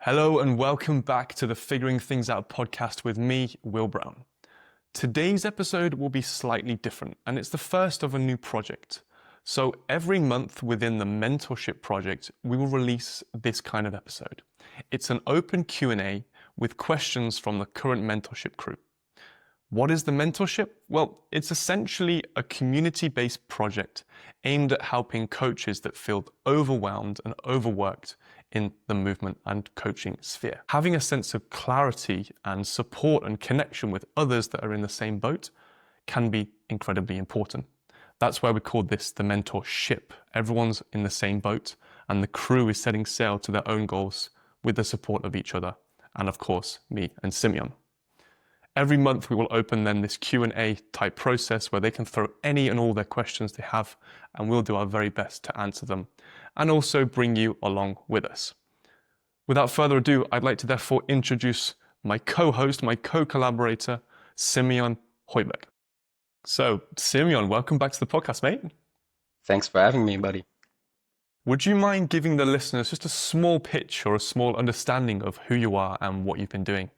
Hello and welcome back to the Figuring Things Out podcast with me, Will Brown. Today's episode will be slightly different and it's the first of a new project. So every month within the Mentorship project, we will release this kind of episode. It's an open Q&A with questions from the current Mentorship crew. What is the Mentorship? Well, it's essentially a community-based project aimed at helping coaches that feel overwhelmed and overworked in the movement and coaching sphere. Having a sense of clarity and support and connection with others that are in the same boat can be incredibly important. That's why we call this the mentorship. Everyone's in the same boat and the crew is setting sail to their own goals with the support of each other and of course me and Simeon. Every month we will open then this Q&A type process where they can throw any and all their questions they have and we'll do our very best to answer them and also bring you along with us. Without further ado, I'd like to therefore introduce my co-host, my co-collaborator, Simeon Hoiberg. So, Simeon, welcome back to the podcast, mate. Thanks for having me, buddy. Would you mind giving the listeners just a small pitch or a small understanding of who you are and what you've been doing?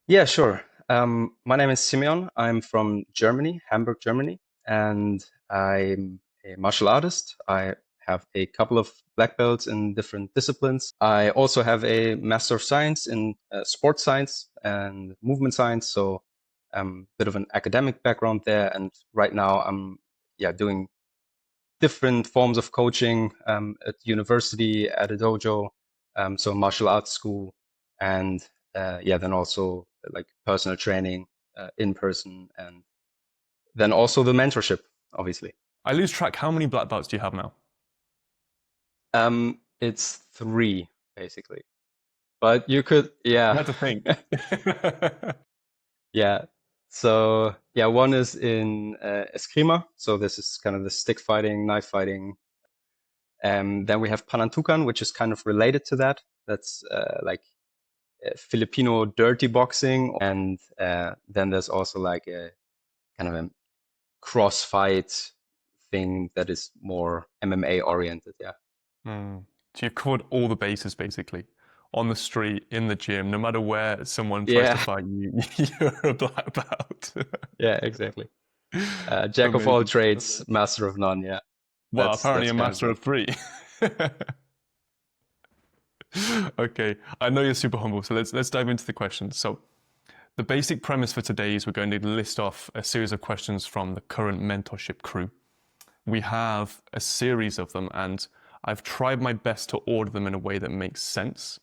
Yeah, sure. My name is Simeon. I'm from Germany, Hamburg, Germany, and I'm a martial artist. I have a couple of black belts in different disciplines. I also have a Master of Science in Sports Science and Movement Science, so a bit of an academic background there. And right now I'm doing different forms of coaching at university, at a dojo, so martial arts school, and then also like personal training in person, and then also the mentorship, obviously. I lose track. How many black belts do you have now? It's 3 basically, but you could, I yeah, had to think. yeah. So yeah, one is in eskrima. So this is kind of the stick fighting, knife fighting. Then we have Panantukan, which is kind of related to that. That's like Filipino dirty boxing, and then there's also like a kind of a cross fight thing that is more MMA oriented. Yeah. So you've covered all the bases basically. On the street, in the gym, no matter where someone tries to Yeah. fight you, you're a black belt. Yeah. Exactly. Jack of all Amazing. trades, master of none. Yeah. Well, apparently That's a kind of master me. of three. Okay, I know you're super humble, so let's dive into the questions. So the basic premise for today is we're going to list off a series of questions from the current mentorship crew. We have a series of them, and I've tried my best to order them in a way that makes sense.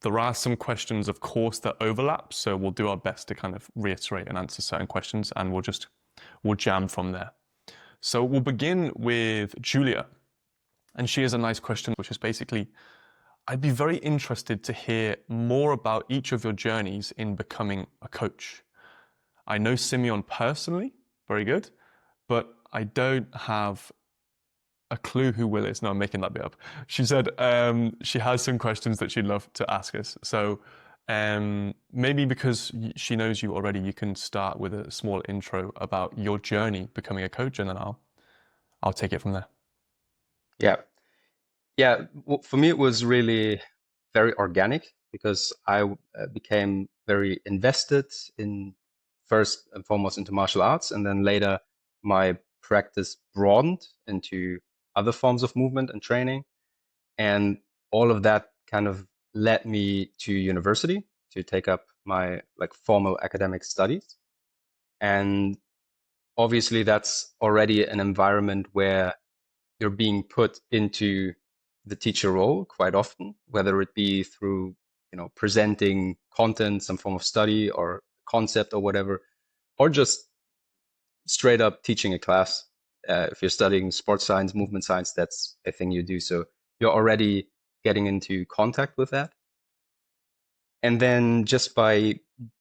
There are some questions, of course, that overlap, so we'll do our best to kind of reiterate and answer certain questions, and we'll jam from there. So we'll begin with Julia, and she has a nice question, which is basically, I'd be very interested to hear more about each of your journeys in becoming a coach. I know Simeon personally, very good, but I don't have a clue who Will is. No, I'm making that bit up. She said she has some questions that she'd love to ask us. So maybe because she knows you already, you can start with a small intro about your journey becoming a coach, and then I'll take it from there. Yeah. Yeah. For me, it was really very organic because I became very invested in first and foremost into martial arts, and then later my practice broadened into other forms of movement and training. And all of that kind of led me to university to take up my like formal academic studies. And obviously that's already an environment where you're being put into the teacher role quite often, whether it be through, presenting content, some form of study or concept or whatever, or just straight up teaching a class. If you're studying sports science, movement science, that's a thing you do. So you're already getting into contact with that. And then just by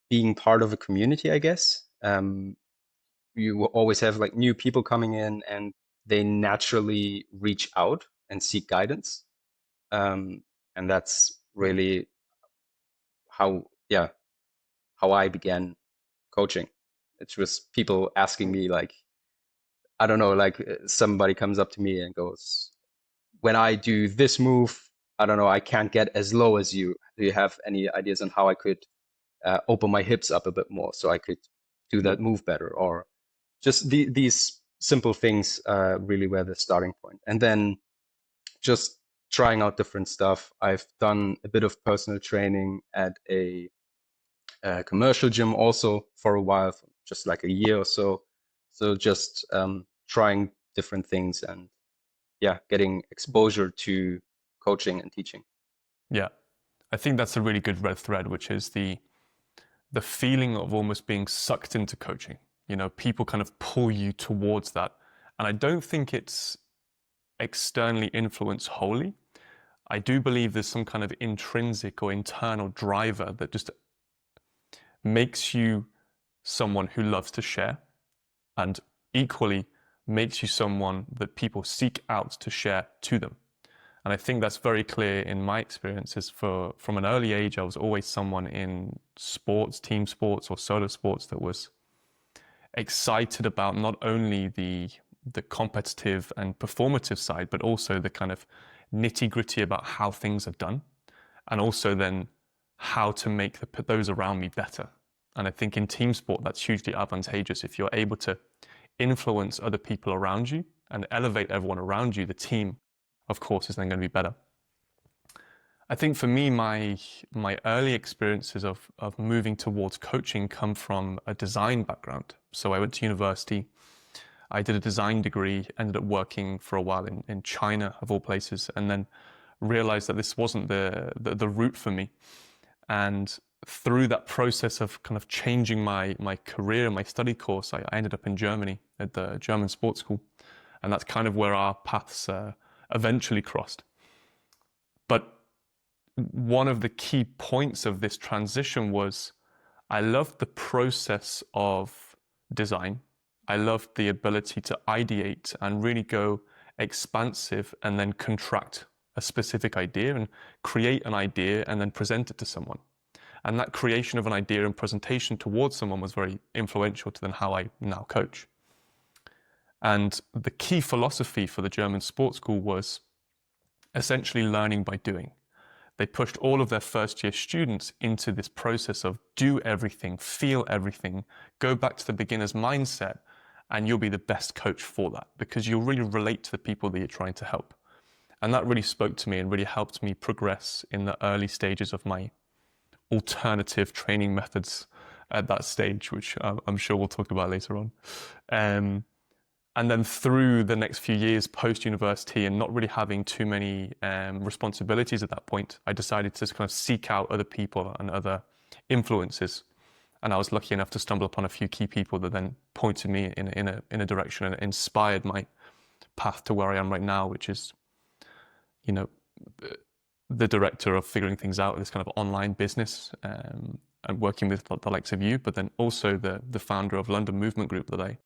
being part of a community, I guess, you will always have like new people coming in and they naturally reach out and seek guidance. And that's really how I began coaching. It's just people asking me like, I don't know, like somebody comes up to me and goes, when I do this move, I don't know, I can't get as low as you. Do you have any ideas on how I could open my hips up a bit more so I could do that move better? Or just these simple things really were the starting point. And then just trying out different stuff. I've done a bit of personal training at a commercial gym also for a while, just like a year or so. So just trying different things and yeah, getting exposure to coaching and teaching. Yeah. I think that's a really good red thread, which is the feeling of almost being sucked into coaching. You know, people kind of pull you towards that. And I don't think it's externally influenced wholly. I do believe there's some kind of intrinsic or internal driver that just makes you someone who loves to share and equally makes you someone that people seek out to share to them. And I think that's very clear in my experiences. From an early age, I was always someone in sports, team sports or solo sports that was excited about not only the competitive and performative side, but also the kind of nitty gritty about how things are done, and also then how to make those around me better. And I think in team sport, that's hugely advantageous if you're able to influence other people around you and elevate everyone around you. The team, of course, is then going to be better. I think for me, my early experiences of moving towards coaching come from a design background. So I went to university, I did a design degree, ended up working for a while in China, of all places, and then realized that this wasn't the route for me. And through that process of kind of changing my career, my study course, I ended up in Germany at the German sports school. And that's kind of where our paths eventually crossed. But one of the key points of this transition was I loved the process of design. I loved the ability to ideate and really go expansive and then contract a specific idea and create an idea and then present it to someone. And that creation of an idea and presentation towards someone was very influential to then how I now coach. And the key philosophy for the German sports school was essentially learning by doing. They pushed all of their first year students into this process of do everything, feel everything, go back to the beginner's mindset, and you'll be the best coach for that because you'll really relate to the people that you're trying to help. And that really spoke to me and really helped me progress in the early stages of my alternative training methods at that stage, which I'm sure we'll talk about later on. And then through the next few years post-university and not really having too many responsibilities at that point, I decided to kind of seek out other people and other influences. And I was lucky enough to stumble upon a few key people that then pointed me in a direction and inspired my path to where I am right now, which is, you know, the director of figuring things out in this kind of online business and working with the likes of you, but then also the founder of London Movement Group that I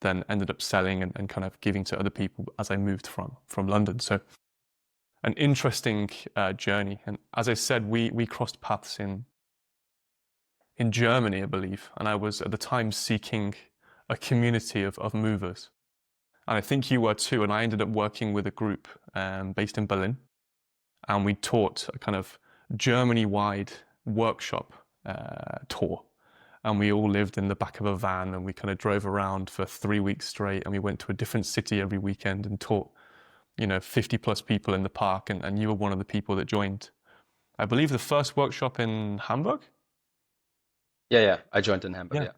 then ended up selling and kind of giving to other people as I moved from London. So an interesting journey. And as I said, we crossed paths in Germany, I believe. And I was at the time seeking a community of movers. And I think you were too. And I ended up working with a group based in Berlin. And we taught a kind of Germany-wide workshop tour. And we all lived in the back of a van and we kind of drove around for 3 weeks straight. And we went to a different city every weekend and taught, 50 plus people in the park. And you were one of the people that joined, I believe, the first workshop in Hamburg. Yeah, I joined in Hamburg.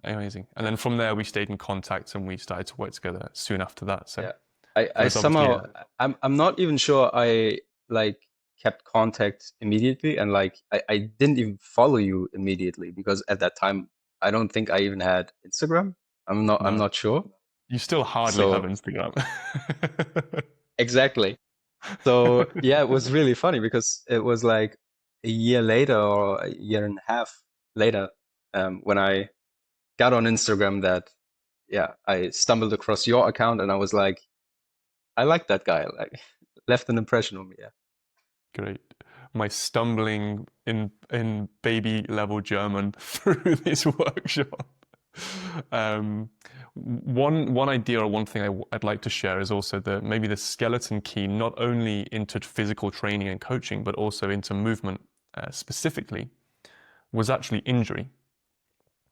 Yeah. Amazing. And then from there, we stayed in contact and we started to work together soon after that. So Yeah. it I was obviously, somehow I'm not even sure I like kept contact immediately and like I didn't even follow you immediately because at that time I don't think I even had Instagram. I'm no, not sure. you still hardly have So Instagram. exactly. So yeah, it was really funny because it was like a year later or a year and a half later when I got on Instagram that yeah, I stumbled across your account and I was like, I like that guy. Like left an impression on me. Yeah. Great. My stumbling in baby level German through this workshop. One idea or one thing I'd like to share is also maybe the skeleton key, not only into physical training and coaching, but also into movement specifically, was actually injury.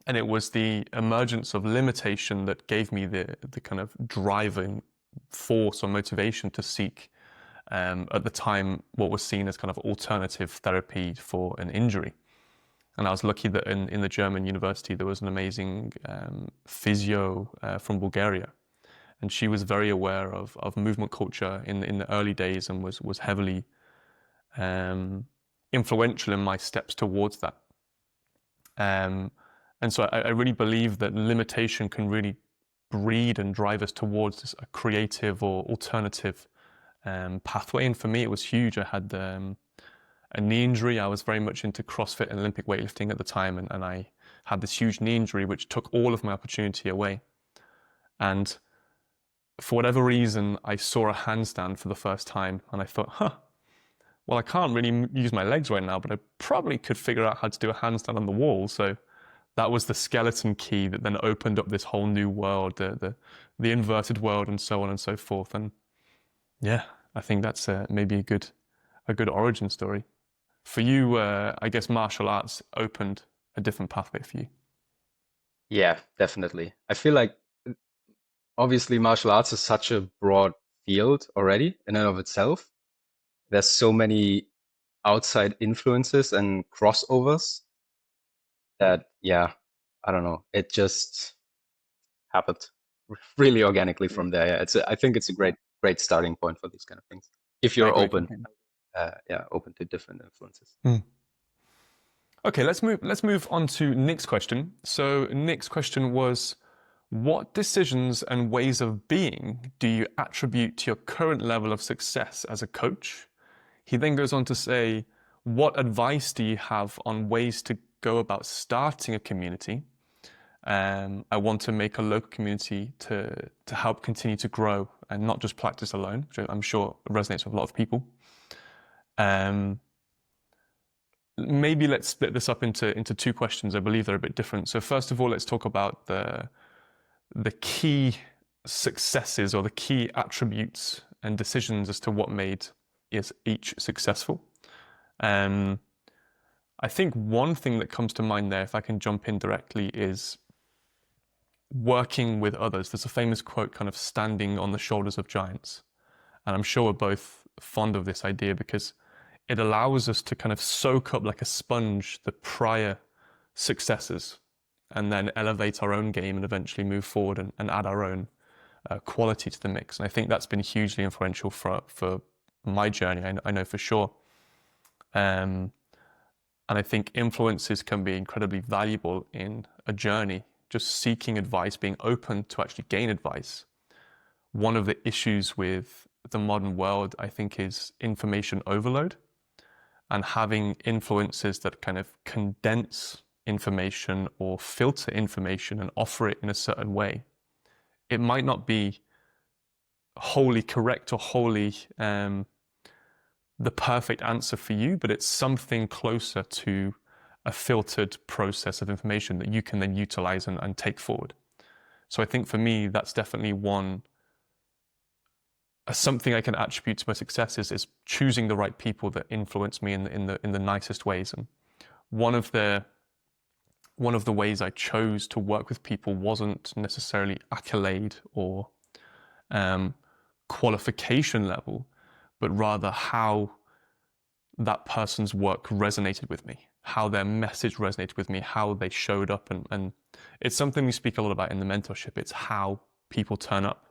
And it was the emergence of limitation that gave me the kind of driving force or motivation to seek, at the time, what was seen as kind of alternative therapy for an injury. And I was lucky that in the German university, there was an amazing physio from Bulgaria. And she was very aware of movement culture in the early days and was heavily influential in my steps towards that. And so I really believe that limitation can really breed and drive us towards a creative or alternative pathway. And for me, it was huge. I had a knee injury. I was very much into CrossFit and Olympic weightlifting at the time, and I had this huge knee injury which took all of my opportunity away. And for whatever reason, I saw a handstand for the first time, and I thought, well, I can't really use my legs right now, but I probably could figure out how to do a handstand on the wall. So that was the skeleton key that then opened up this whole new world, the inverted world, and so on and so forth. And yeah, I think that's maybe a good origin story. For you, I guess martial arts opened a different pathway for you. Yeah, definitely. I feel like obviously martial arts is such a broad field already in and of itself. There's so many outside influences and crossovers that, yeah, I don't know, it just happened really organically from there. Yeah, I think it's a great starting point for these kind of things. If I you're agree open, completely. open to different influences. Okay, let's move on to Nick's question. So Nick's question was, what decisions and ways of being do you attribute to your current level of success as a coach? He then goes on to say, what advice do you have on ways to go about starting a community? I want to make a local community to help continue to grow and not just practice alone, which I'm sure resonates with a lot of people. Maybe let's split this up into two questions. I believe they're a bit different. So first of all, let's talk about the key successes or the key attributes and decisions as to what made each successful. I think one thing that comes to mind there, if I can jump in directly, is working with others. There's a famous quote, kind of standing on the shoulders of giants. And I'm sure we're both fond of this idea because it allows us to kind of soak up like a sponge the prior successes and then elevate our own game and eventually move forward and add our own quality to the mix. And I think that's been hugely influential for my journey, I know for sure. And I think influences can be incredibly valuable in a journey, just seeking advice, being open to actually gain advice. One of the issues with the modern world, I think, is information overload and having influences that kind of condense information or filter information and offer it in a certain way. It might not be wholly correct or wholly the perfect answer for you, but it's something closer to a filtered process of information that you can then utilize and take forward. So I think for me, that's definitely something I can attribute to my success is choosing the right people that influence me in the nicest ways. And one of the ways I chose to work with people wasn't necessarily accolade or qualification level, but rather how that person's work resonated with me, how their message resonated with me, how they showed up. And it's something we speak a lot about in the mentorship. It's how people turn up.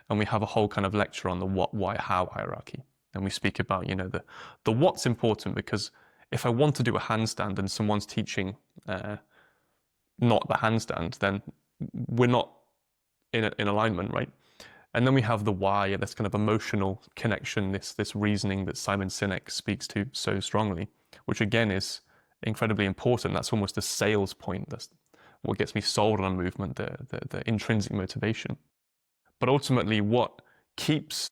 And we have a whole kind of lecture on the what, why, how hierarchy. And we speak about, the what's important, because if I want to do a handstand and someone's teaching not the handstand, then we're not in alignment, right? And then we have the why, this kind of emotional connection, this reasoning that Simon Sinek speaks to so strongly, which again is incredibly important. That's almost the sales point. That's what gets me sold on a movement, the intrinsic motivation. But ultimately, what keeps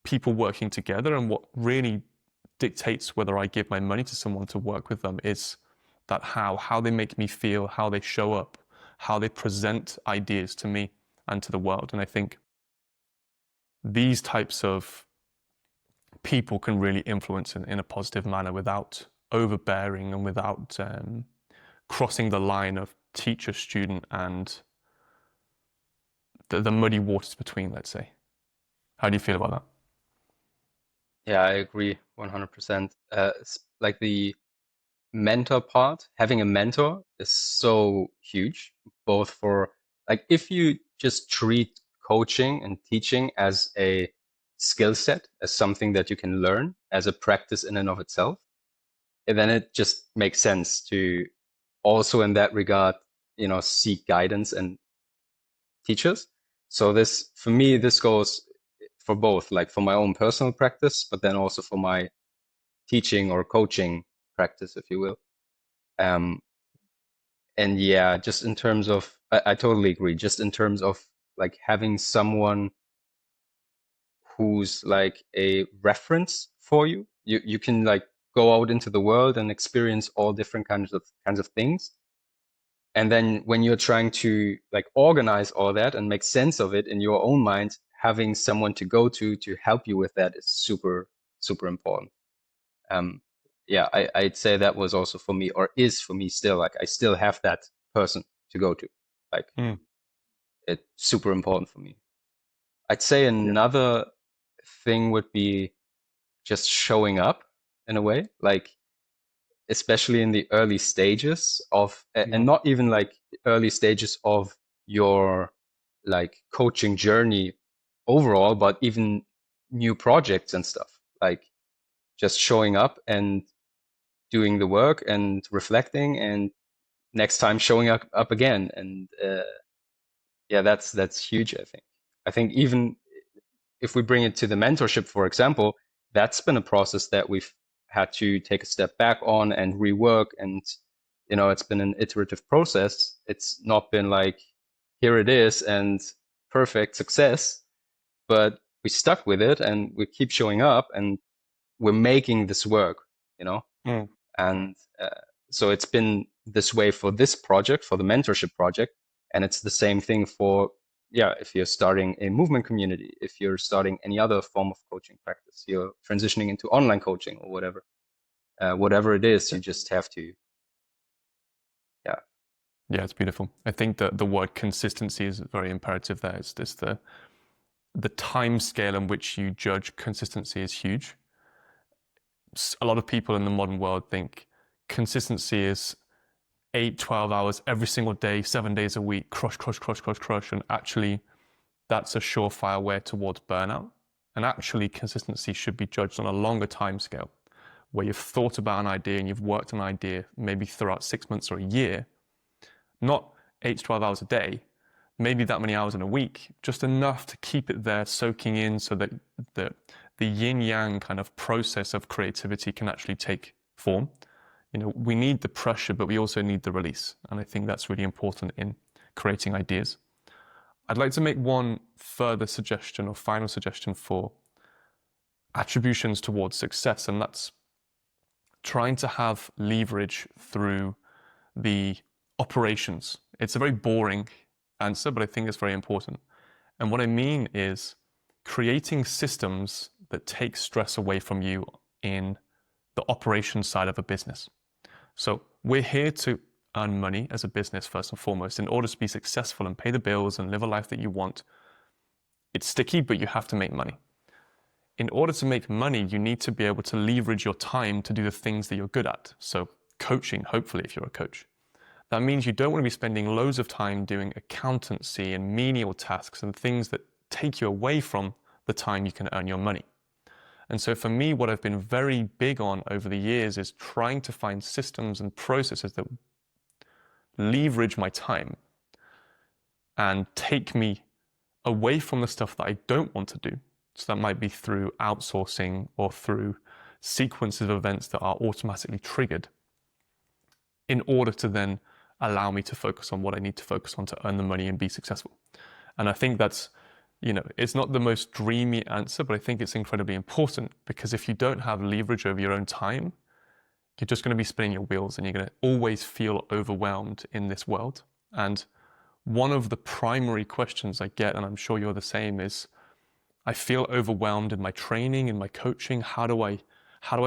people working together and what really dictates whether I give my money to someone to work with them is that how they make me feel, how they show up, how they present ideas to me and to the world. And I think these types of people can really influence in a positive manner without overbearing and without crossing the line of teacher, student, and the muddy waters between, let's say. How do you feel about that? Yeah, I agree 100%. Like the mentor part, having a mentor is so huge, both for like if you just treat coaching and teaching as a skill set, as something that you can learn, as a practice in and of itself, and then it just makes sense to also in that regard, seek guidance and teachers. So this, for me, this goes for both, like for my own personal practice, but then also for my teaching or coaching practice, if you will. Um, and yeah, just in terms of, I totally agree. Just in terms of like having someone who's like a reference for you, you can like go out into the world and experience all different kinds of things. And then when you're trying to like organize all that and make sense of it in your own mind, having someone to go to help you with that is super, super important. Um, yeah, I'd say that was also for me, or is for me still, like I still have that person to go to. Like Mm. it's super important for me. I'd say Yeah. another thing would be just showing up in a way, like especially in the early stages of, and Mm. not even like early stages of your like coaching journey overall, but even new projects and stuff, like just showing up and doing the work and reflecting and next time showing up again. And yeah, that's huge. I think even if we bring it to the mentorship, for example, that's been a process that we've had to take a step back on and rework. And, it's been an iterative process. It's not been like, here it is and perfect success, but we stuck with it and we keep showing up and we're making this work, you know? Mm. And so it's been this way for this project, for the mentorship project. And it's the same thing for, yeah, if you're starting a movement community, if you're starting any other form of coaching practice, you're transitioning into online coaching or whatever. Whatever it is, you just have to, yeah. Yeah, it's beautiful. I think that the word consistency is very imperative there. It's this the time scale in which you judge consistency is huge. A lot of people in the modern world think consistency is 8, 12 hours every single day, 7 days a week, crush, crush, crush, crush, crush. And actually, that's a surefire way towards burnout. And actually, consistency should be judged on a longer time scale, where you've thought about an idea and you've worked on an idea maybe throughout 6 months or a year, not 8 to 12 hours a day, maybe that many hours in a week, just enough to keep it there soaking in so that the yin yang kind of process of creativity can actually take form. We need the pressure, but we also need the release. And I think that's really important in creating ideas. I'd like to make one further suggestion or final suggestion for attributions towards success, and that's trying to have leverage through the operations. It's a very boring answer, but I think it's very important. And what I mean is creating systems that take stress away from you in the operations side of a business. So we're here to earn money as a business first and foremost. In order to be successful and pay the bills and live a life that you want, it's sticky, but you have to make money. In order to make money, you need to be able to leverage your time to do the things that you're good at. So coaching, hopefully, if you're a coach. That means you don't want to be spending loads of time doing accountancy and menial tasks and things that take you away from the time you can earn your money. And so for me, what I've been very big on over the years is trying to find systems and processes that leverage my time and take me away from the stuff that I don't want to do. So that might be through outsourcing or through sequences of events that are automatically triggered in order to then allow me to focus on what I need to focus on to earn the money and be successful. And I think that's, it's not the most dreamy answer, but I think it's incredibly important because if you don't have leverage over your own time, you're just going to be spinning your wheels and you're going to always feel overwhelmed in this world. And one of the primary questions I get, and I'm sure you're the same, is I feel overwhelmed in my training, in my coaching. How do I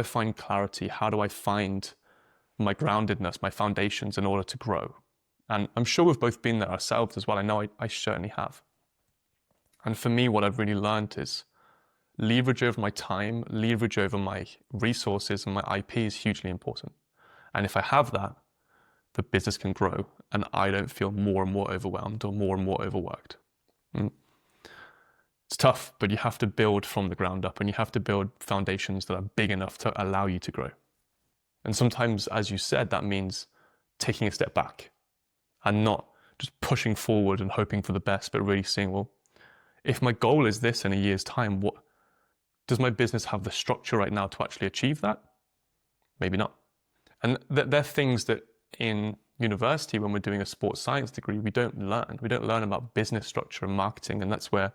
find clarity? How do I find my groundedness, my foundations in order to grow? And I'm sure we've both been there ourselves as well. I know I certainly have. And for me, what I've really learned is leverage over my time, leverage over my resources and my IP is hugely important. And if I have that, the business can grow and I don't feel more and more overwhelmed or more and more overworked. It's tough, but you have to build from the ground up and you have to build foundations that are big enough to allow you to grow. And sometimes, as you said, that means taking a step back and not just pushing forward and hoping for the best, but really seeing, well, if my goal is this in a year's time, what does my business have the structure right now to actually achieve that? Maybe not. And they're things that in university, when we're doing a sports science degree, we don't learn. We don't learn about business structure and marketing. And that's where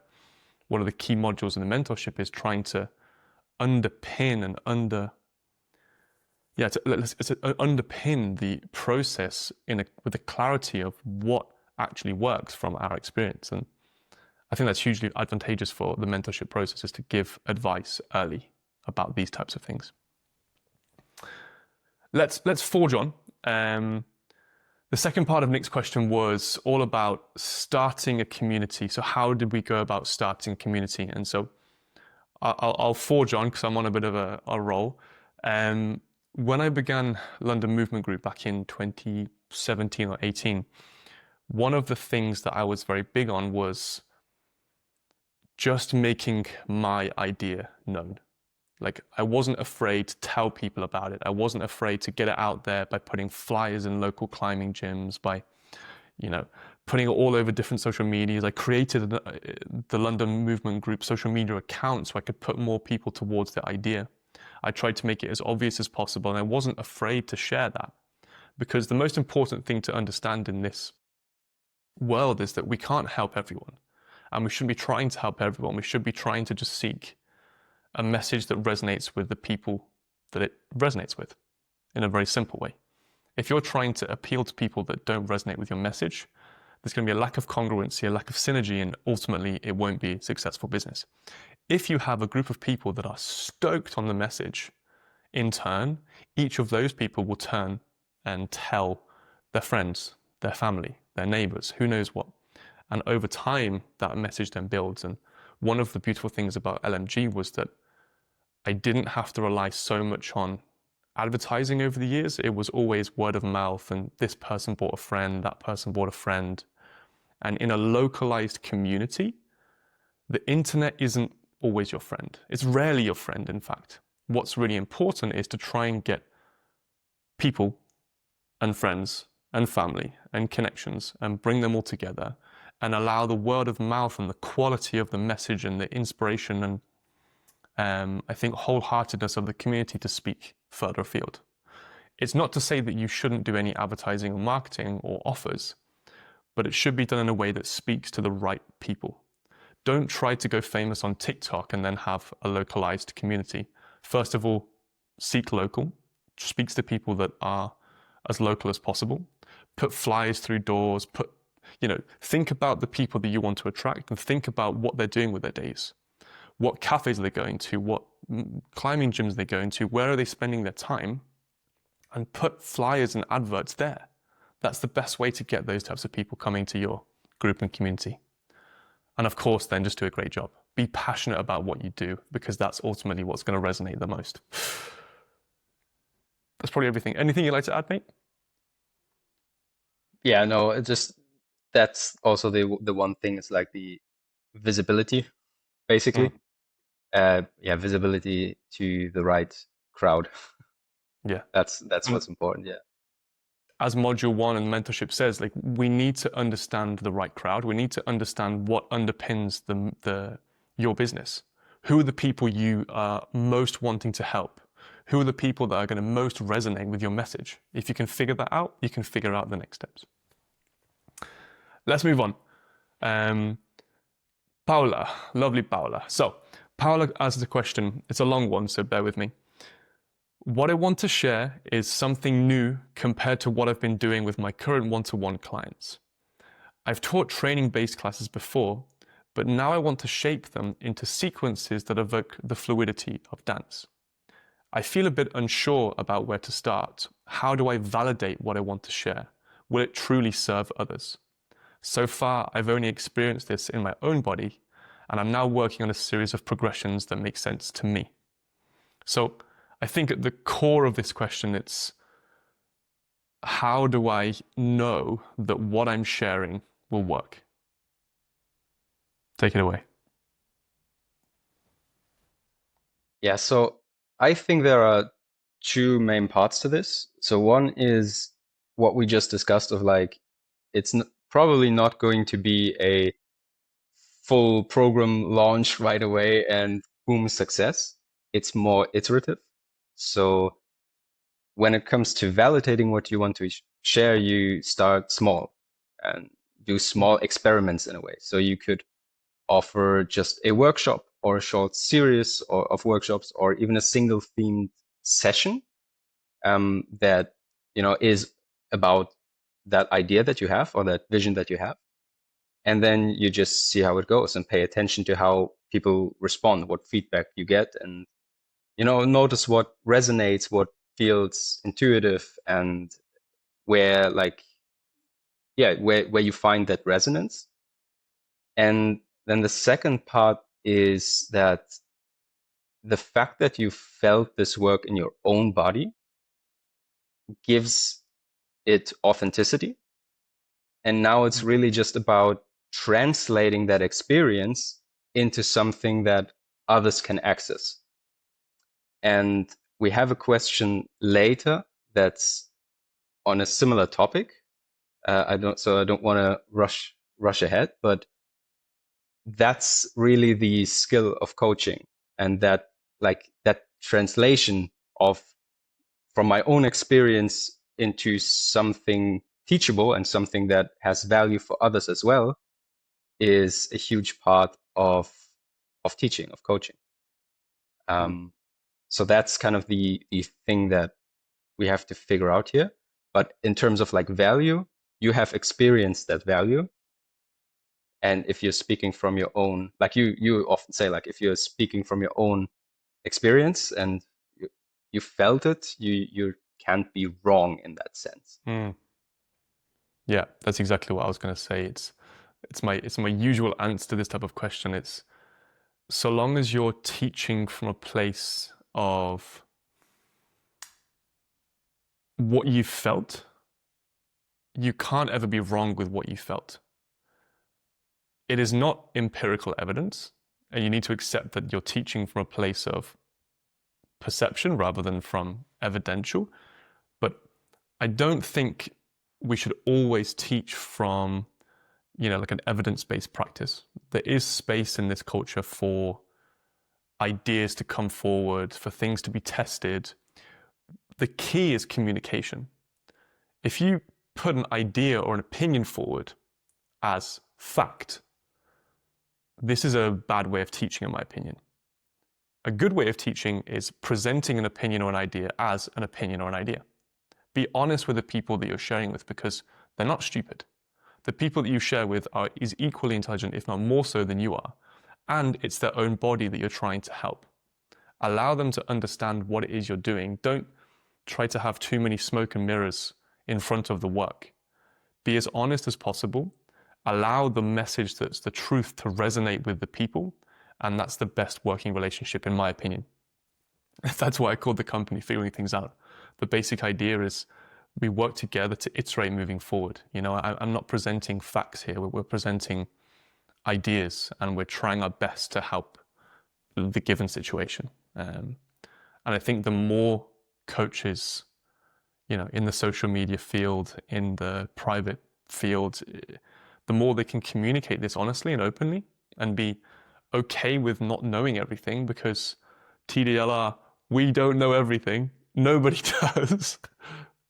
one of the key modules in the mentorship is trying to underpin and underpin the process with the clarity of what actually works from our experience. And I think that's hugely advantageous for the mentorship process, is to give advice early about these types of things. Let's forge on. The second part of Nick's question was all about starting a community. So how did we go about starting a community? And so I'll forge on because I'm on a bit of a roll. When I began London Movement Group back in 2017 or 18, one of the things that I was very big on was just making my idea known. Like, I wasn't afraid to tell people about it. I wasn't afraid to get it out there by putting flyers in local climbing gyms, by, putting it all over different social medias. I created the London Movement Group social media account so I could put more people towards the idea. I tried to make it as obvious as possible, and I wasn't afraid to share that, because the most important thing to understand in this world is that we can't help everyone, and we shouldn't be trying to help everyone. We should be trying to just seek a message that resonates with the people that it resonates with, in a very simple way. If you're trying to appeal to people that don't resonate with your message, there's going to be a lack of congruency, a lack of synergy, and ultimately it won't be a successful business. If you have a group of people that are stoked on the message, in turn, each of those people will turn and tell their friends, their family, their neighbors, who knows what. And over time, that message then builds. And one of the beautiful things about LMG was that I didn't have to rely so much on advertising over the years. It was always word of mouth, and this person bought a friend, that person bought a friend. And in a localized community, the internet isn't always your friend. It's rarely your friend, in fact. What's really important is to try and get people and friends and family and connections and bring them all together and allow the word of mouth and the quality of the message and the inspiration and I think wholeheartedness of the community to speak further afield. It's not to say that you shouldn't do any advertising or marketing or offers, but it should be done in a way that speaks to the right people. Don't try to go famous on TikTok and then have a localized community. First of all, seek local, speaks to people that are as local as possible. Put flyers through doors, think about the people that you want to attract and think about what they're doing with their days. What cafes are they going to? What climbing gyms are they going to? Where are they spending their time? And put flyers and adverts there. That's the best way to get those types of people coming to your group and community. And of course, then just do a great job. Be passionate about what you do, because that's ultimately what's going to resonate the most. That's probably everything. Anything you'd like to add, Nate? Yeah, no, that's also the one thing. It's like the visibility, basically. Visibility to the right crowd. Yeah. That's what's important. Yeah. As module 1 and mentorship says, like, we need to understand the right crowd. We need to understand what underpins your business. Who are the people you are most wanting to help? Who are the people that are going to most resonate with your message? If you can figure that out, you can figure out the next steps. Let's move on. Paula, lovely Paula. So Paula asks a question. It's a long one, so bear with me. What I want to share is something new compared to what I've been doing with my current one-to-one clients. I've taught training-based classes before, but now I want to shape them into sequences that evoke the fluidity of dance. I feel a bit unsure about where to start. How do I validate what I want to share? Will it truly serve others? So far, I've only experienced this in my own body, and I'm now working on a series of progressions that make sense to me. So I think at the core of this question, it's how do I know that what I'm sharing will work? Take it away. Yeah, so I think there are two main parts to this. So one is what we just discussed of like, it's probably not going to be a full program launch right away and boom, success. It's more iterative. So when it comes to validating what you want to share, you start small and do small experiments in a way. So you could offer just a workshop or a short series of workshops, or even a single themed session that is about that idea that you have or that vision that you have. And then you just see how it goes and pay attention to how people respond, what feedback you get, and notice what resonates, what feels intuitive, and where where you find that resonance. And then the second part is that the fact that you felt this work in your own body gives it authenticity. And now it's really just about translating that experience into something that others can access. And we have a question later that's on a similar topic. I don't want to rush ahead, but that's really the skill of coaching, and that translation of from my own experience into something teachable and something that has value for others as well is a huge part of teaching, of coaching. So that's kind of the thing that we have to figure out here. But in terms of like value, you have experienced that value. And if you're speaking from your own, like you often say, like if you're speaking from your own experience and you felt it, you can't be wrong in that sense. Yeah, that's exactly what I was going to say. It's my usual answer to this type of question. It's so long as you're teaching from a place of what you felt, you can't ever be wrong with what you felt. It is not empirical evidence, and you need to accept that you're teaching from a place of perception rather than from evidential. But I don't think we should always teach from, like an evidence-based practice. There is space in this culture for ideas to come forward, for things to be tested. The key is communication. If you put an idea or an opinion forward as fact, this is a bad way of teaching, in my opinion. A good way of teaching is presenting an opinion or an idea as an opinion or an idea. Be honest with the people that you're sharing with, because they're not stupid. The people that you share with is equally intelligent, if not more so than you are. And it's their own body that you're trying to help. Allow them to understand what it is you're doing. Don't try to have too many smoke and mirrors in front of the work. Be as honest as possible. Allow the message that's the truth to resonate with the people. And that's the best working relationship, in my opinion. That's why I called the company Figuring Things Out. The basic idea is we work together to iterate moving forward. I'm not presenting facts here. We're presenting ideas, and we're trying our best to help the given situation. And I think the more coaches, in the social media field, in the private field, the more they can communicate this honestly and openly and be okay with not knowing everything, because TDLR, we don't know everything. Nobody does.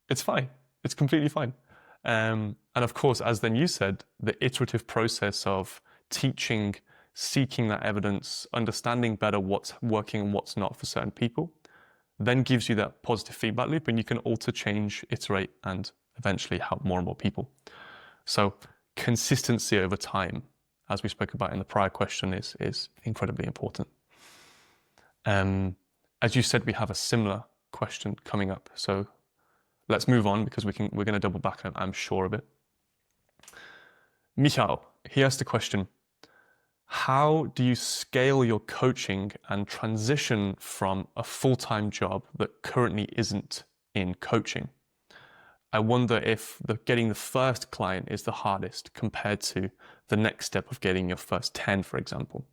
It's fine. It's completely fine. And of course, as then you said, the iterative process of teaching, seeking that evidence, understanding better what's working and what's not for certain people, then gives you that positive feedback loop, and you can alter, change, iterate, and eventually help more and more people. So consistency over time, as we spoke about in the prior question, is incredibly important. As you said, we have a similar question coming up, so let's move on because we're going to double back. I'm sure of it. Michal, he asked the question: how do you scale your coaching and transition from a full-time job that currently isn't in coaching? I wonder if getting the first client is the hardest compared to the next step of getting your first 10, for example.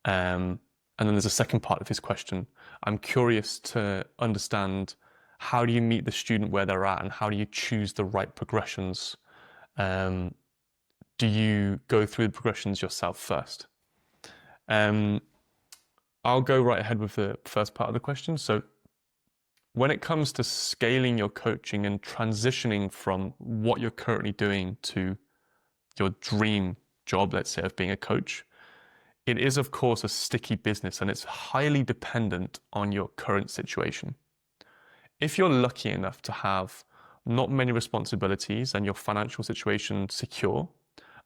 And then there's a second part of his question. I'm curious to understand, how do you meet the student where they're at, and how do you choose the right progressions? Do you go through the progressions yourself first? I'll go right ahead with the first part of the question. So when it comes to scaling your coaching and transitioning from what you're currently doing to your dream job, let's say, of being a coach, it is, of course, a sticky business, and it's highly dependent on your current situation. If you're lucky enough to have not many responsibilities and your financial situation secure,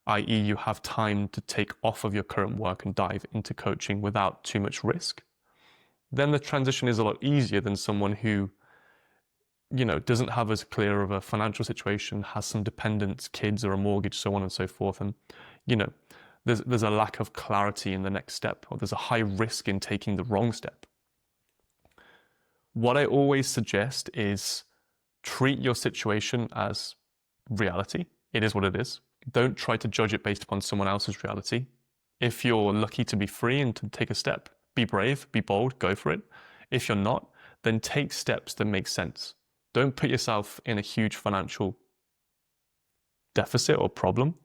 i.e., you have time to take off of your current work and dive into coaching without too much risk, then the transition is a lot easier than someone who, doesn't have as clear of a financial situation, has some dependents, kids or a mortgage, so on and so forth. And, there's a lack of clarity in the next step, or there's a high risk in taking the wrong step. What I always suggest is treat your situation as reality. It is what it is. Don't try to judge it based upon someone else's reality. If you're lucky to be free and to take a step, be brave, be bold, go for it. If you're not, then take steps that make sense. Don't put yourself in a huge financial deficit or problem.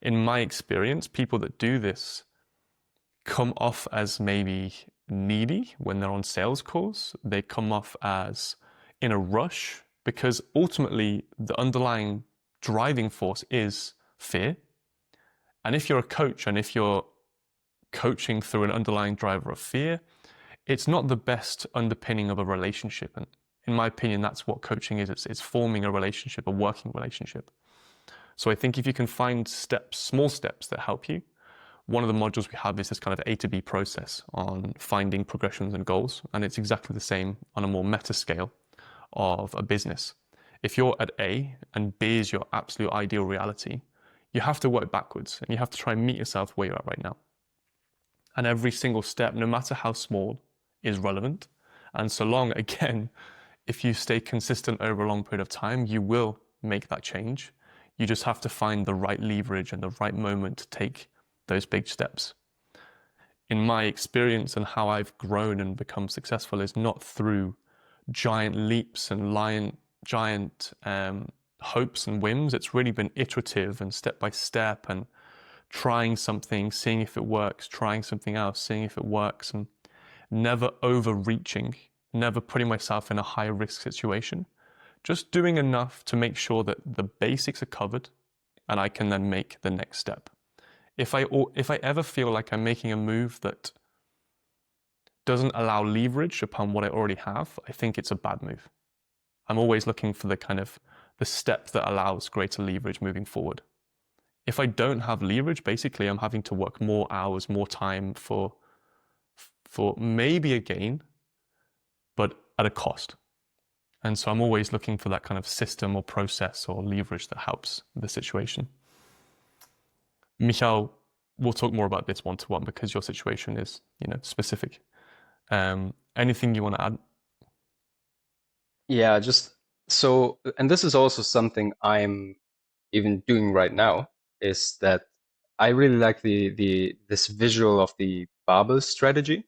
In my experience, people that do this come off as maybe needy when they're on sales calls. They come off as in a rush, because ultimately the underlying driving force is fear. And if you're a coach and if you're coaching through an underlying driver of fear, it's not the best underpinning of a relationship. And in my opinion, that's what coaching is. It's forming a relationship, a working relationship. So I think if you can find small steps that help you. One of the modules we have is this kind of A to B process on finding progressions and goals. And it's exactly the same on a more meta scale of a business. If you're at A and B is your absolute ideal reality, you have to work backwards and you have to try and meet yourself where you're at right now. And every single step, no matter how small, is relevant. And so long, again, if you stay consistent over a long period of time, you will make that change. You just have to find the right leverage and the right moment to take those big steps. In my experience and how I've grown and become successful is not through giant leaps and giant hopes and whims. It's really been iterative and step by step, and trying something, seeing if it works, trying something else, seeing if it works, and never overreaching, never putting myself in a high risk situation. Just doing enough to make sure that the basics are covered and I can then make the next step. If I ever feel like I'm making a move that doesn't allow leverage upon what I already have, I think it's a bad move. I'm always looking for the step that allows greater leverage moving forward. If I don't have leverage, basically I'm having to work more hours, more time for maybe a gain, but at a cost. And so I'm always looking for that kind of system or process or leverage that helps the situation. Michal, we'll talk more about this one-to-one because your situation is, specific. Anything you want to add? Yeah, and this is also something I'm even doing right now, is that I really like this visual of the barbell strategy.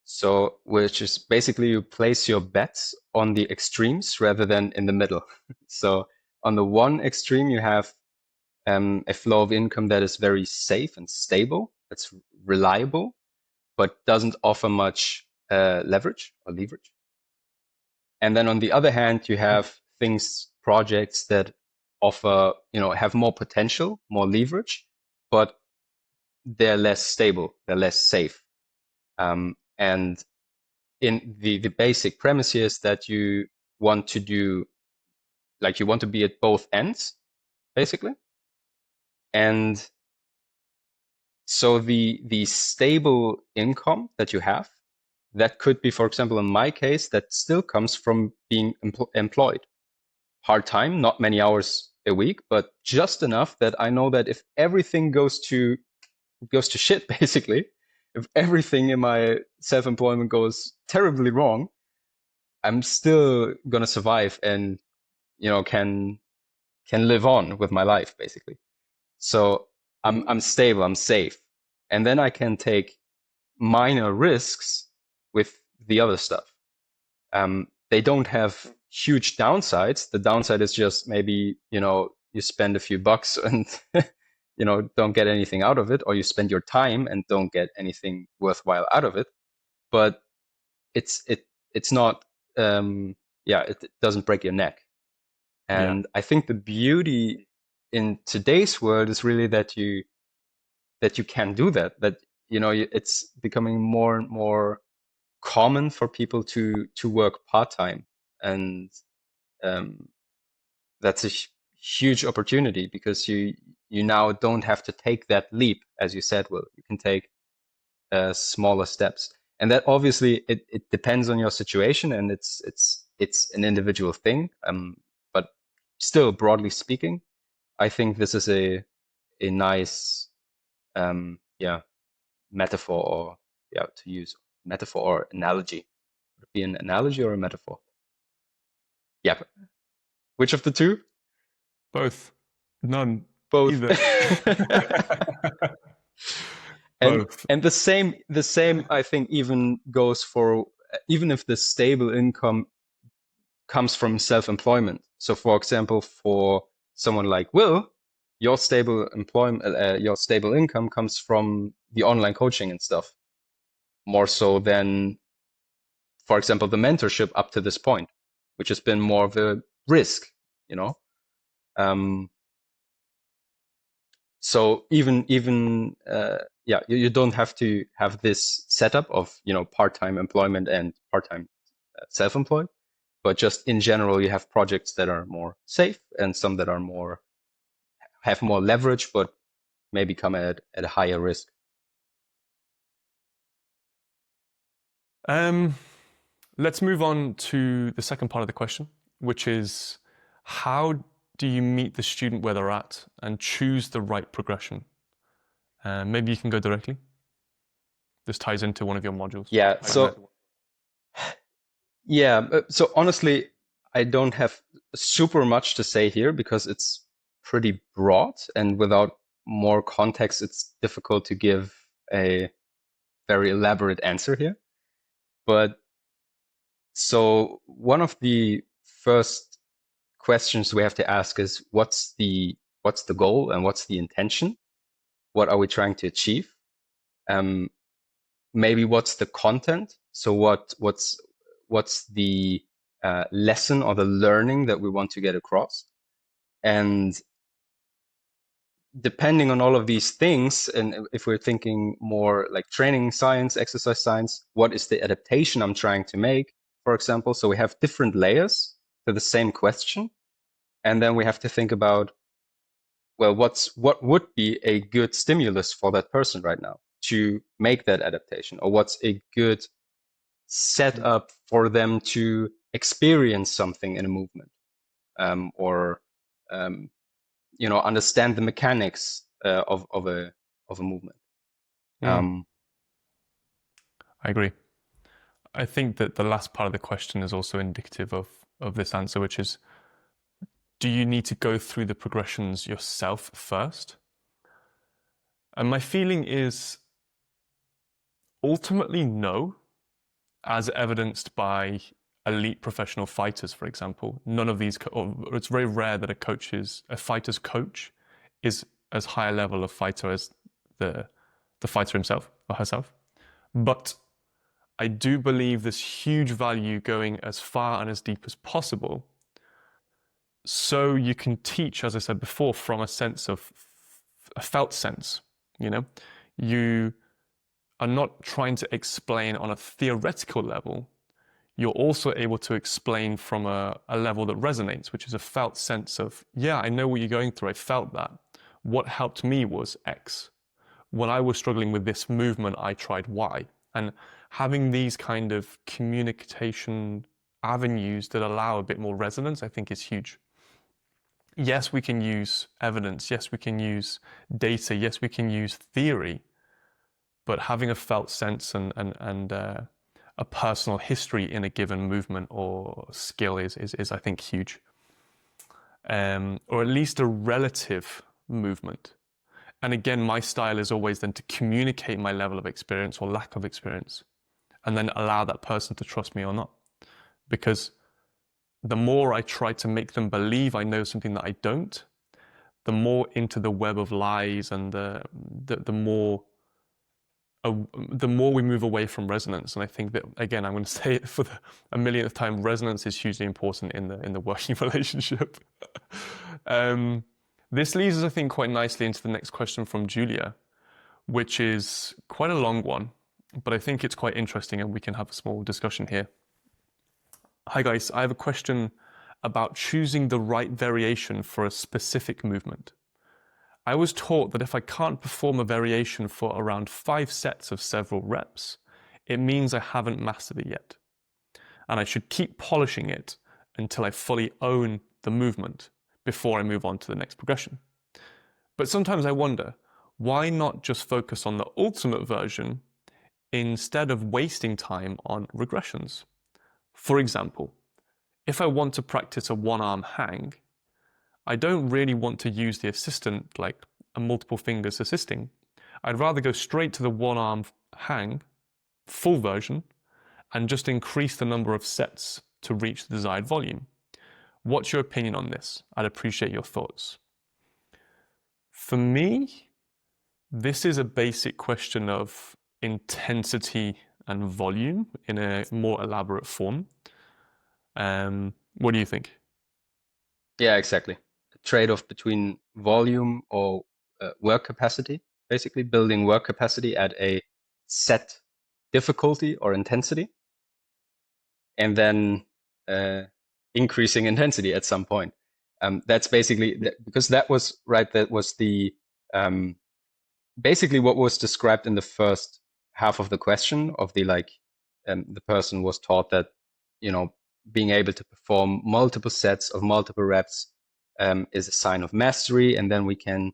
So, which is basically you place your bets on the extremes rather than in the middle. So on the one extreme, you have a flow of income that is very safe and stable, that's reliable, but doesn't offer much leverage or leverage. And then on the other hand, you have projects that offer, have more potential, more leverage, but they're less stable, they're less safe. And in the basic premise here is that you want to be at both ends, basically. And so the stable income that you have, that could be, for example, in my case, that still comes from being employed part-time, not many hours a week, but just enough that I know that if everything goes to shit, basically, if everything in my self-employment goes terribly wrong, I'm still gonna survive and can live on with my life, basically. So I'm stable, I'm safe, and then I can take minor risks with the other stuff. They don't have huge downsides. The downside is just maybe you spend a few bucks and don't get anything out of it, or you spend your time and don't get anything worthwhile out of it. But it's not it doesn't break your neck. Yeah. And I think the beauty in today's world is really that you can do that. That it's becoming more and more common for people to work part time, and um, that's a huge opportunity because you now don't have to take that leap, as you said. Well, you can take smaller steps, and that obviously it depends on your situation, and it's an individual thing. But still, broadly speaking, I think this is a nice metaphor, or to use metaphor or analogy. Would it be an analogy or a metaphor? Yeah. Which of the two? Both. None. Both. Either. and Both. and the same I think even goes for, even if the stable income comes from self-employment. So for example, for someone like Will, your stable employment, your stable income comes from the online coaching and stuff, more so than, for example, the mentorship up to this point, which has been more of a risk, you know. Um, so you don't have to have this setup of part-time employment and part-time self-employed, but just in general, you have projects that are more safe and some that are have more leverage, but maybe come at a higher risk. Let's move on to the second part of the question, which is how do you meet the student where they're at and choose the right progression? Maybe you can go directly. This ties into one of your modules. Yeah. So honestly, I don't have super much to say here because it's pretty broad, and without more context, it's difficult to give a very elaborate answer here. But so one of the first questions we have to ask is what's the goal and what's the intention? What are we trying to achieve? Maybe what's the content? So what's the lesson or the learning that we want to get across? And depending on all of these things, and if we're thinking more like training science, exercise science, what is the adaptation I'm trying to make, for example? So we have different layers to the same question. And then we have to think about, well, what would be a good stimulus for that person right now to make that adaptation? Or what's a good setup for them to experience something in a movement? Or understand the mechanics of a movement. I agree. I think that the last part of the question is also indicative of this answer, which is, do you need to go through the progressions yourself first? And my feeling is ultimately no, as evidenced by elite professional fighters, for example. None of these, it's very rare that a fighter's coach is as high a level of fighter as the fighter himself or herself. But I do believe there's huge value going as far and as deep as possible. So you can teach, as I said before, from a sense of a felt sense. You are not trying to explain on a theoretical level. you're also able to explain from a level that resonates, which is a felt sense of, yeah, I know what you're going through. I felt that. What helped me was X. When I was struggling with this movement, I tried Y. And having these kind of communication avenues that allow a bit more resonance, I think is huge. Yes, we can use evidence. Yes, we can use data. Yes, we can use theory. But having a felt sense and a personal history in a given movement or skill is I think, huge. Or at least a relative movement. And again, my style is always then to communicate my level of experience or lack of experience, and then allow that person to trust me or not. Because the more I try to make them believe I know something that I don't, the more into the web of lies and the more the more we move away from resonance. And I think that, again, I'm going to say it for a millionth time, resonance is hugely important in the working relationship. This leads us, I think, quite nicely into the next question from Julia, which is quite a long one, but I think it's quite interesting and we can have a small discussion here. Hi guys, I have a question about choosing the right variation for a specific movement. I was taught that if I can't perform a variation for around 5 sets of several reps, it means I haven't mastered it yet. And I should keep polishing it until I fully own the movement before I move on to the next progression. But sometimes I wonder, why not just focus on the ultimate version instead of wasting time on regressions? For example, if I want to practice a one-arm hang, I don't really want to use the assistant, like a multiple fingers assisting. I'd rather go straight to the one-arm hang, full version, and just increase the number of sets to reach the desired volume. What's your opinion on this? I'd appreciate your thoughts. For me, this is a basic question of intensity and volume in a more elaborate form. What do you think? Yeah, exactly. A trade-off between volume or work capacity, basically building work capacity at a set difficulty or intensity, and then increasing intensity at some point. That's basically because that was right. That was the basically what was described in the first half of the question of the the person was taught that being able to perform multiple sets of multiple reps is a sign of mastery, and then we can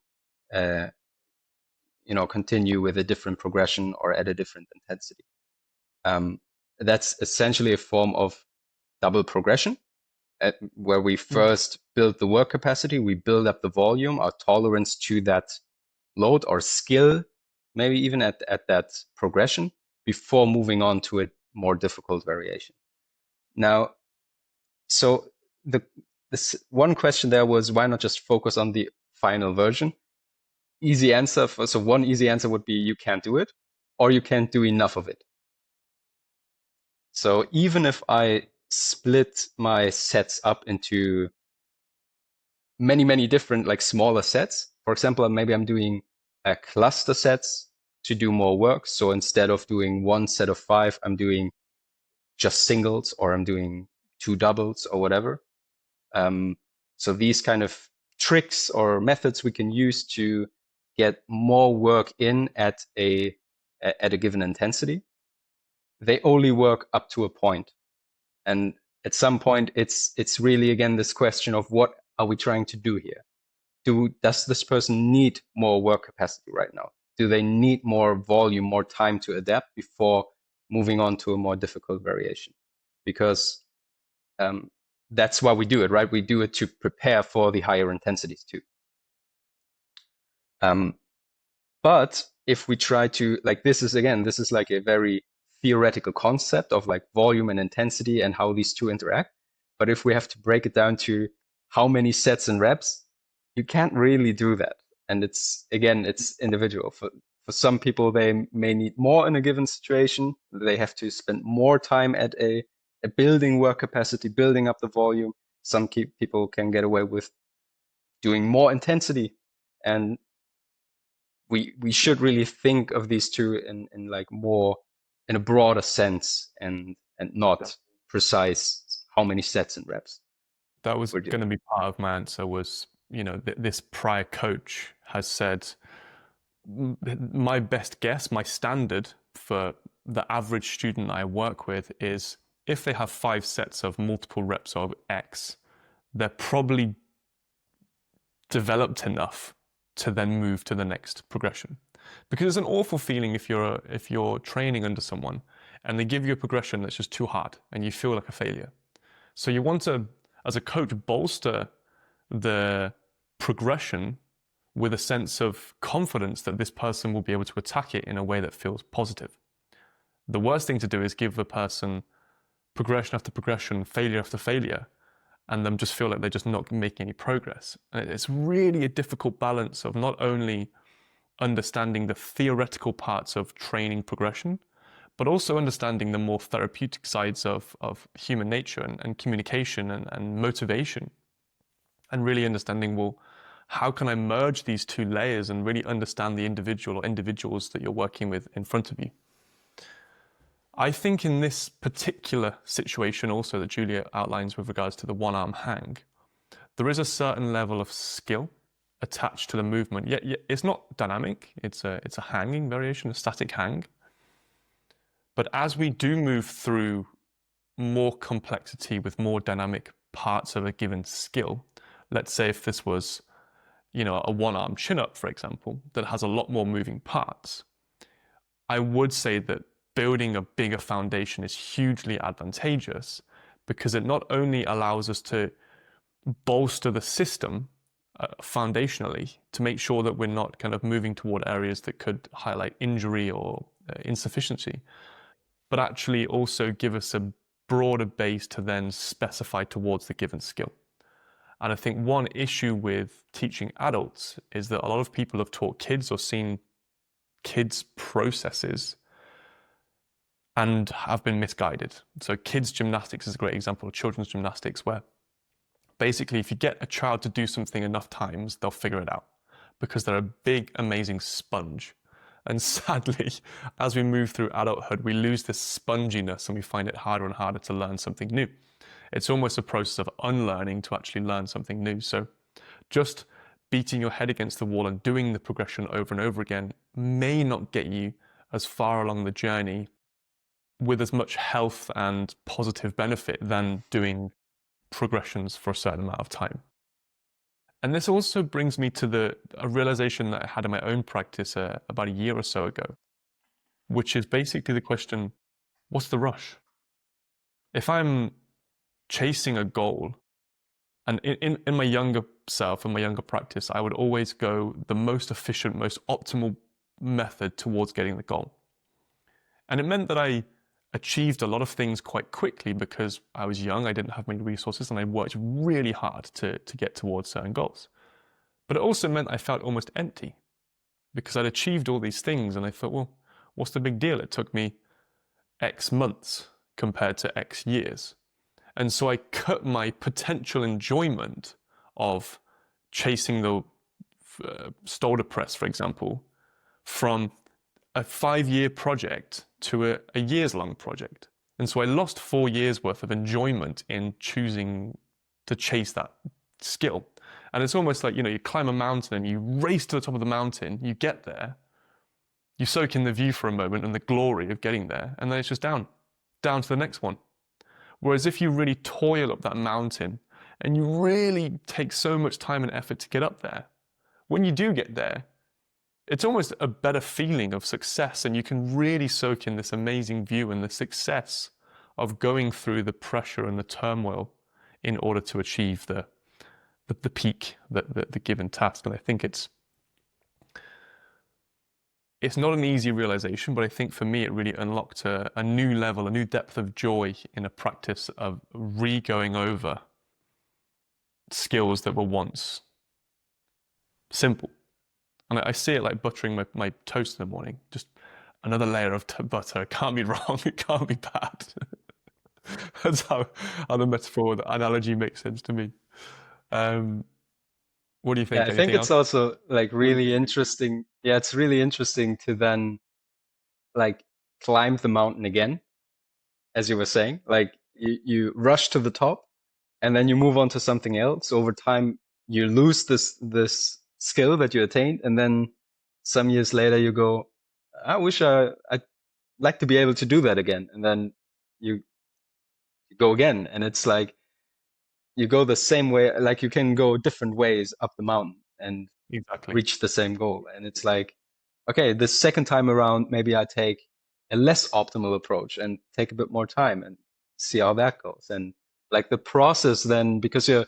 continue with a different progression or at a different intensity. That's essentially a form of double progression, where we first build the work capacity, we build up the volume, our tolerance to that load or skill, maybe even at that progression, before moving on to a more difficult variation. Now, so this one question there was, why not just focus on the final version? Easy answer. So one easy answer would be you can't do it, or you can't do enough of it. So even if I split my sets up into many different smaller sets, for example, maybe I'm doing cluster sets to do more work. So instead of doing one set of 5, I'm doing just singles, or I'm doing 2 doubles or whatever. So these kind of tricks or methods we can use to get more work in at a given intensity, they only work up to a point. And at some point, it's really, again, this question of what are we trying to do here? Does this person need more work capacity right now? Do they need more volume, more time to adapt before moving on to a more difficult variation? Because that's why we do it, right? We do it to prepare for the higher intensities too. But if we try to, this is like a very theoretical concept of volume and intensity and how these two interact. But if we have to break it down to how many sets and reps, you can't really do that. And it's individual. For some people, they may need more in a given situation. They have to spend more time at a building work capacity, building up the volume. Some people can get away with doing more intensity, and we should really think of these two in more in a broader sense and not precise how many sets and reps That was we're going doing. to be part of my answer was, this prior coach has said, my best guess, my standard for the average student I work with is if they have 5 sets of multiple reps of X, they're probably developed enough to then move to the next progression. Because it's an awful feeling if you're training under someone and they give you a progression that's just too hard and you feel like a failure. So you want to, as a coach, bolster the progression with a sense of confidence that this person will be able to attack it in a way that feels positive. The worst thing to do is give a person progression after progression, failure after failure, and them just feel like they're just not making any progress. And it's really a difficult balance of not only understanding the theoretical parts of training progression, but also understanding the more therapeutic sides of human nature and communication and motivation, and really understanding, well, how can I merge these two layers and really understand the individual or individuals that you're working with in front of you? I think in this particular situation also that Julia outlines with regards to the one arm hang, there is a certain level of skill attached to the movement. Yet it's not dynamic. It's a hanging variation, a static hang. But as we do move through more complexity with more dynamic parts of a given skill, let's say if this was, a one-arm chin-up, for example, that has a lot more moving parts, I would say that building a bigger foundation is hugely advantageous because it not only allows us to bolster the system foundationally to make sure that we're not kind of moving toward areas that could highlight injury or insufficiency, but actually also give us a broader base to then specify towards the given skill. And I think one issue with teaching adults is that a lot of people have taught kids or seen kids' processes and have been misguided. So kids' gymnastics is a great example of children's gymnastics where basically if you get a child to do something enough times, they'll figure it out because they're a big, amazing sponge. And sadly, as we move through adulthood, we lose this sponginess and we find it harder and harder to learn something new. It's almost a process of unlearning to actually learn something new. So just beating your head against the wall and doing the progression over and over again may not get you as far along the journey with as much health and positive benefit than doing progressions for a certain amount of time. And this also brings me to a realization that I had in my own practice about a year or so ago, which is basically the question, what's the rush? If I'm chasing a goal, and in my younger self, in my younger practice, I would always go the most efficient, most optimal method towards getting the goal. And it meant that I achieved a lot of things quite quickly because I was young, I didn't have many resources, and I worked really hard to get towards certain goals. But it also meant I felt almost empty because I'd achieved all these things and I thought, well, what's the big deal? It took me X months compared to X years. And so I cut my potential enjoyment of chasing the shoulder press, for example, from a 5-year project to a years long project. And so I lost 4 years worth of enjoyment in choosing to chase that skill. And it's almost like, you climb a mountain and you race to the top of the mountain, you get there, you soak in the view for a moment and the glory of getting there, and then it's just down to the next one. Whereas if you really toil up that mountain and you really take so much time and effort to get up there, when you do get there, it's almost a better feeling of success, and you can really soak in this amazing view and the success of going through the pressure and the turmoil in order to achieve the peak, the given task. And I think it's not an easy realization, but I think for me it really unlocked a new level, a new depth of joy in a practice of re-going over skills that were once simple. And I see it like buttering my toast in the morning. Just another layer of butter. It can't be wrong. It can't be bad. That's how the metaphor, the analogy makes sense to me. What do you Yeah, think? I think Anything it's else? also like really interesting. Yeah, it's really interesting to then like climb the mountain again, as you were saying. Like you rush to the top and then you move on to something else. Over time, you lose this skill that you attained, and then some years later you go, I wish I'd like to be able to do that again. And then you go again, and it's like you go the same way, like you can go different ways up the mountain and Exactly. reach the same goal. And it's like, okay, the second time around, maybe I take a less optimal approach and take a bit more time and see how that goes. And like the process then, because you're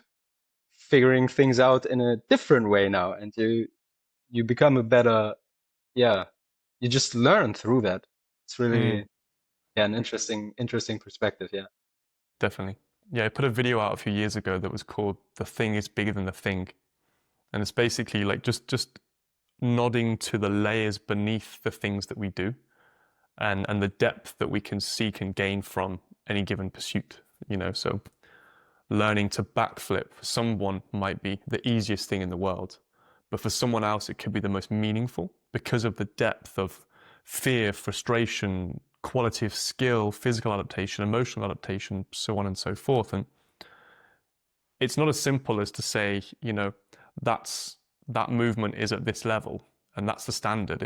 figuring things out in a different way now, and you become a better, yeah, you just learn through that. It's really, Mm, yeah, an interesting perspective. Yeah. definitely. Yeah, I put a video out a few years ago that was called "The Thing is Bigger Than the Thing," and it's basically like just nodding to the layers beneath the things that we do, and the depth that we can seek and gain from any given pursuit. So learning to backflip for someone might be the easiest thing in the world, but for someone else, it could be the most meaningful because of the depth of fear, frustration, quality of skill, physical adaptation, emotional adaptation, so on and so forth. And it's not as simple as to say, that's that movement is at this level and that's the standard.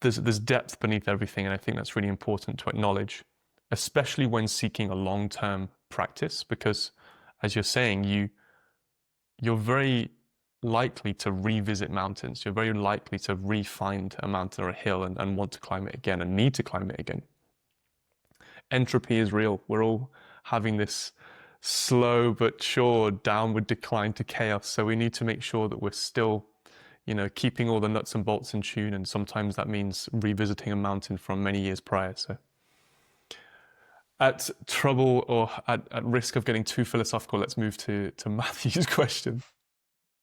There's depth beneath everything, and I think that's really important to acknowledge, especially when seeking a long-term practice, because as you're saying, you're very likely to revisit mountains. You're very likely to re-find a mountain or a hill and want to climb it again and need to climb it again. Entropy is real. We're all having this slow but sure downward decline to chaos. So we need to make sure that we're still, keeping all the nuts and bolts in tune. And sometimes that means revisiting a mountain from many years prior. So at trouble or at risk of getting too philosophical, let's move to Matthew's question.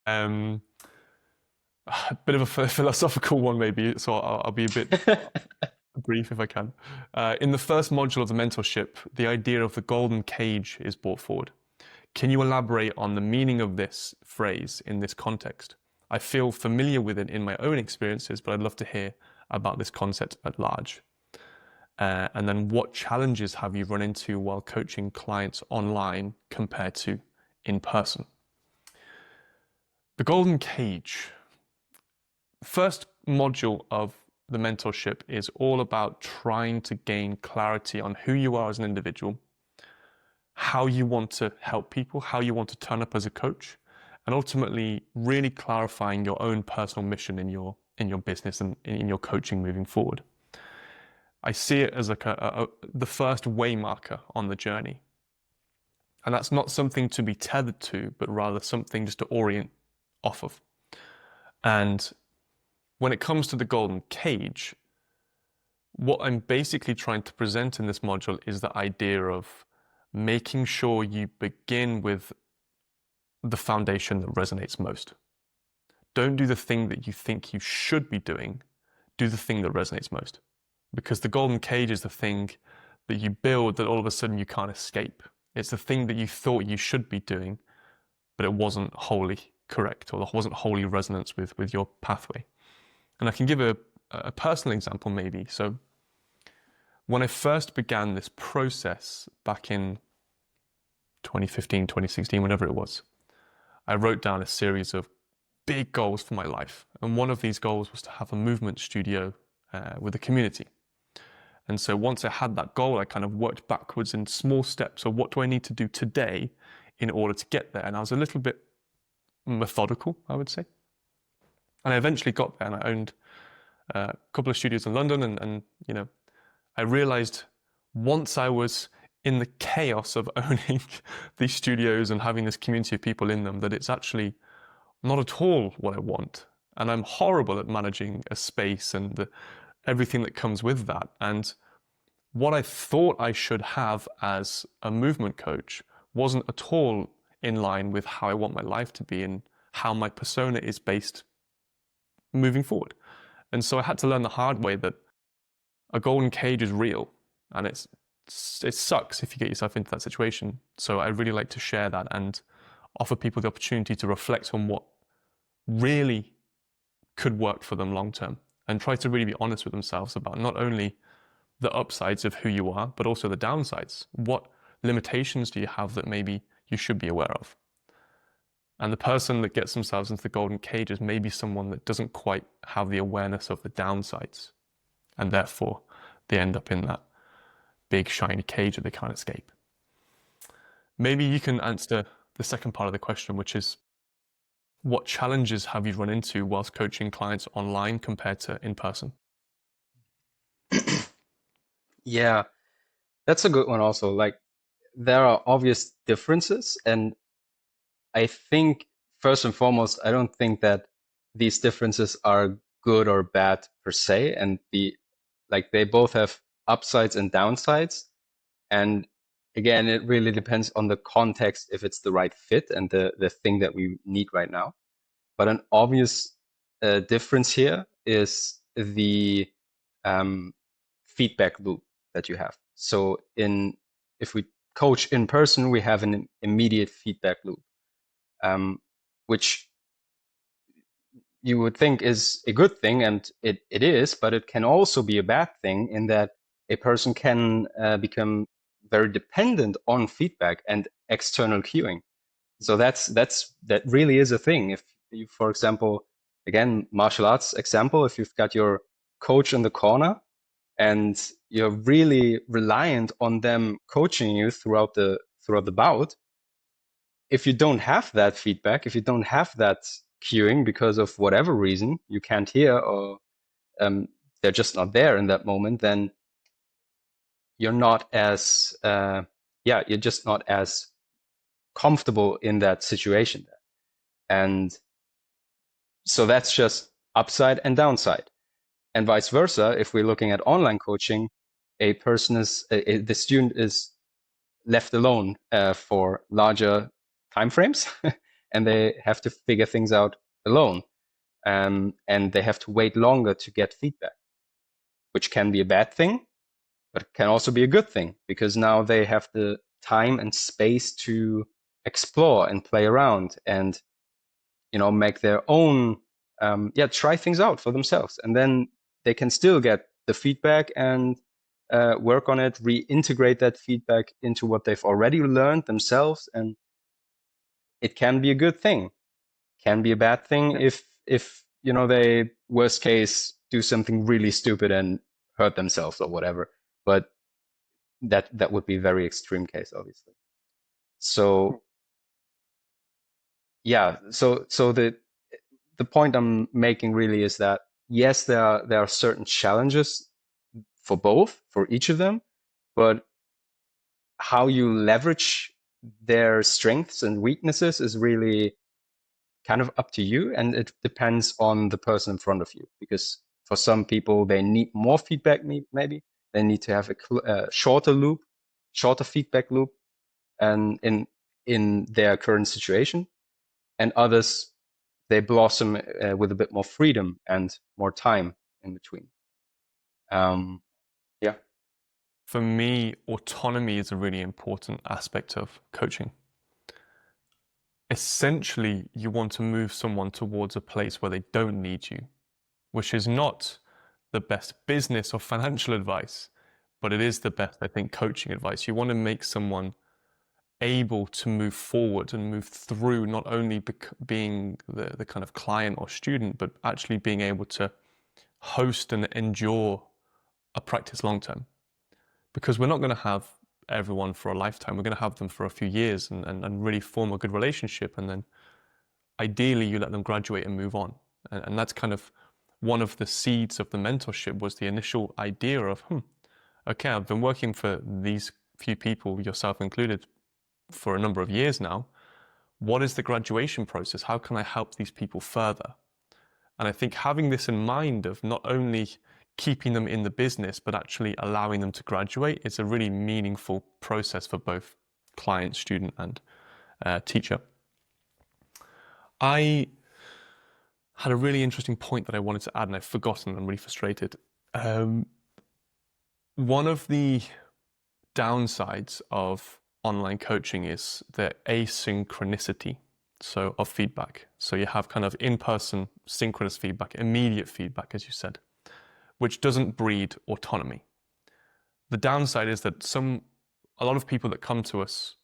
A bit of a philosophical one, maybe. So I'll be a bit brief if I can. In the first module of the mentorship, the idea of the golden cage is brought forward. Can you elaborate on the meaning of this phrase in this context? I feel familiar with it in my own experiences, but I'd love to hear about this concept at large. And then what challenges have you run into while coaching clients online compared to in person? The golden cage. The first module of the mentorship is all about trying to gain clarity on who you are as an individual, how you want to help people, how you want to turn up as a coach, and ultimately really clarifying your own personal mission in your business and in your coaching moving forward. I see it as like the first way marker on the journey. And that's not something to be tethered to, but rather something just to orient off of. And when it comes to the golden cage, what I'm basically trying to present in this module is the idea of making sure you begin with the foundation that resonates most. Don't do the thing that you think you should be doing. Do the thing that resonates most. Because the golden cage is the thing that you build that all of a sudden you can't escape. It's the thing that you thought you should be doing, but it wasn't wholly correct or wasn't wholly resonance with your pathway. And I can give a personal example maybe. So when I first began this process back in 2015, 2016, whenever it was, I wrote down a series of big goals for my life. And one of these goals was to have a movement studio with a community. And so once I had that goal, I kind of worked backwards in small steps. So what do I need to do today in order to get there? And I was a little bit methodical, I would say. And I eventually got there, and I owned a couple of studios in London. And I realized once I was in the chaos of owning these studios and having this community of people in them, that it's actually not at all what I want. And I'm horrible at managing a space and everything that comes with that. And what I thought I should have as a movement coach wasn't at all in line with how I want my life to be and how my persona is based moving forward. And so I had to learn the hard way that a golden cage is real, and it sucks if you get yourself into that situation. So I really like to share that and offer people the opportunity to reflect on what really could work for them long term, and try to really be honest with themselves about not only the upsides of who you are, but also the downsides. What limitations do you have that maybe you should be aware of? And the person that gets themselves into the golden cage is maybe someone that doesn't quite have the awareness of the downsides. And therefore, they end up in that big shiny cage that they can't escape. Maybe you can answer the second part of the question, which is, what challenges have you run into whilst coaching clients online compared to in person? Yeah, that's a good one also. Like, there are obvious differences, and I think first and foremost, I don't think that these differences are good or bad per se, and they both have upsides and downsides. And again, it really depends on the context if it's the right fit and the thing that we need right now. But an obvious difference here is the feedback loop that you have. So if we coach in person, we have an immediate feedback loop, which you would think is a good thing, and it is, but it can also be a bad thing in that a person can become very dependent on feedback and external cueing. So that really is a thing. If you, for example, again, martial arts example, if you've got your coach in the corner and you're really reliant on them coaching you throughout the bout, if you don't have that feedback, if you don't have that cueing because of whatever reason you can't hear, or they're just not there in that moment, then you're not as you're just not as comfortable in that situation. And so that's just upside and downside. And vice versa, if we're looking at online coaching, a person is the student is left alone for larger time frames, and they have to figure things out alone, and they have to wait longer to get feedback, which can be a bad thing, but can also be a good thing, because now they have the time and space to explore and play around and make their own try things out for themselves, and then they can still get the feedback and work on it, reintegrate that feedback into what they've already learned themselves. And it can be a good thing, can be a bad thing if they, worst case, do something really stupid and hurt themselves or whatever. But that would be a very extreme case, obviously. So yeah, so the point I'm making really is that yes, there are certain challenges for each of them, but how you leverage their strengths and weaknesses is really kind of up to you, and it depends on the person in front of you. Because for some people, they need more feedback, maybe they need to have a shorter feedback loop, and in their current situation, and others, they blossom with a bit more freedom and more time in between. Yeah. For me, autonomy is a really important aspect of coaching. Essentially, you want to move someone towards a place where they don't need you, which is not the best business or financial advice, but it is the best, I think, coaching advice. You want to make someone able to move forward and move through not only being the kind of client or student, but actually being able to host and endure a practice long term. Because we're not going to have everyone for a lifetime. We're going to have them for a few years and really form a good relationship. And then ideally you let them graduate and move on. And that's kind of one of the seeds of the mentorship, was the initial idea of, okay, I've been working for these few people, yourself included, for a number of years now. What is the graduation process? How can I help these people further? And I think having this in mind of not only keeping them in the business, but actually allowing them to graduate, is a really meaningful process for both client, student, and teacher. I had a really interesting point that I wanted to add, and I've forgotten. I'm really frustrated. One of the downsides of online coaching is the asynchronicity, so of feedback. So you have kind of in-person synchronous feedback, immediate feedback, as you said, which doesn't breed autonomy. The downside is that some a lot of people that come to us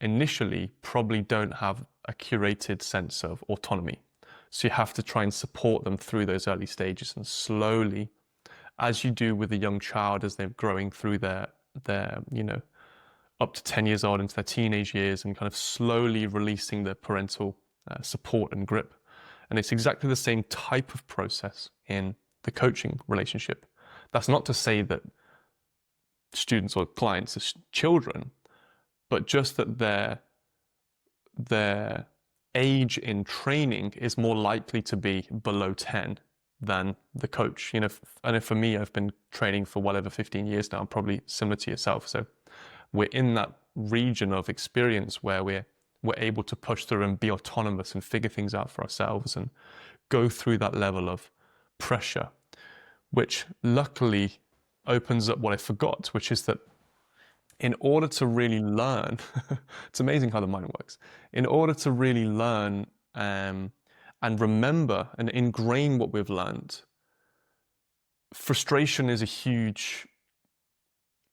initially probably don't have a curated sense of autonomy. So you have to try and support them through those early stages, and slowly, as you do with a young child as they're growing through their up to 10 years old into their teenage years, and kind of slowly releasing the parental support and grip. And it's exactly the same type of process in the coaching relationship. That's not to say that students or clients are children, but just that their age in training is more likely to be below 10 than the coach. And for me, I've been training for well over 15 years now, probably similar to yourself. So we're in that region of experience where we're able to push through and be autonomous and figure things out for ourselves and go through that level of pressure, which luckily opens up what I forgot, which is that in order to really learn, it's amazing how the mind works. In order to really learn and remember and ingrain what we've learned, frustration is a huge,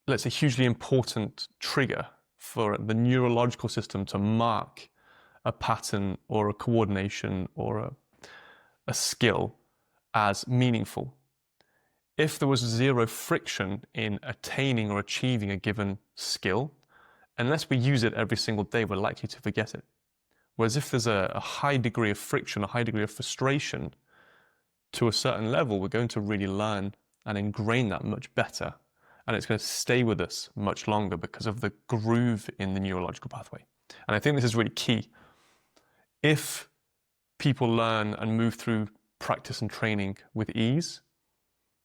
let's say, hugely important trigger for the neurological system to mark a pattern or a coordination or a skill as meaningful. If there was zero friction in attaining or achieving a given skill, unless we use it every single day, we're likely to forget it. Whereas if there's a high degree of friction, a high degree of frustration to a certain level, we're going to really learn and ingrain that much better. And it's going to stay with us much longer because of the groove in the neurological pathway. And I think this is really key. If people learn and move through practice and training with ease,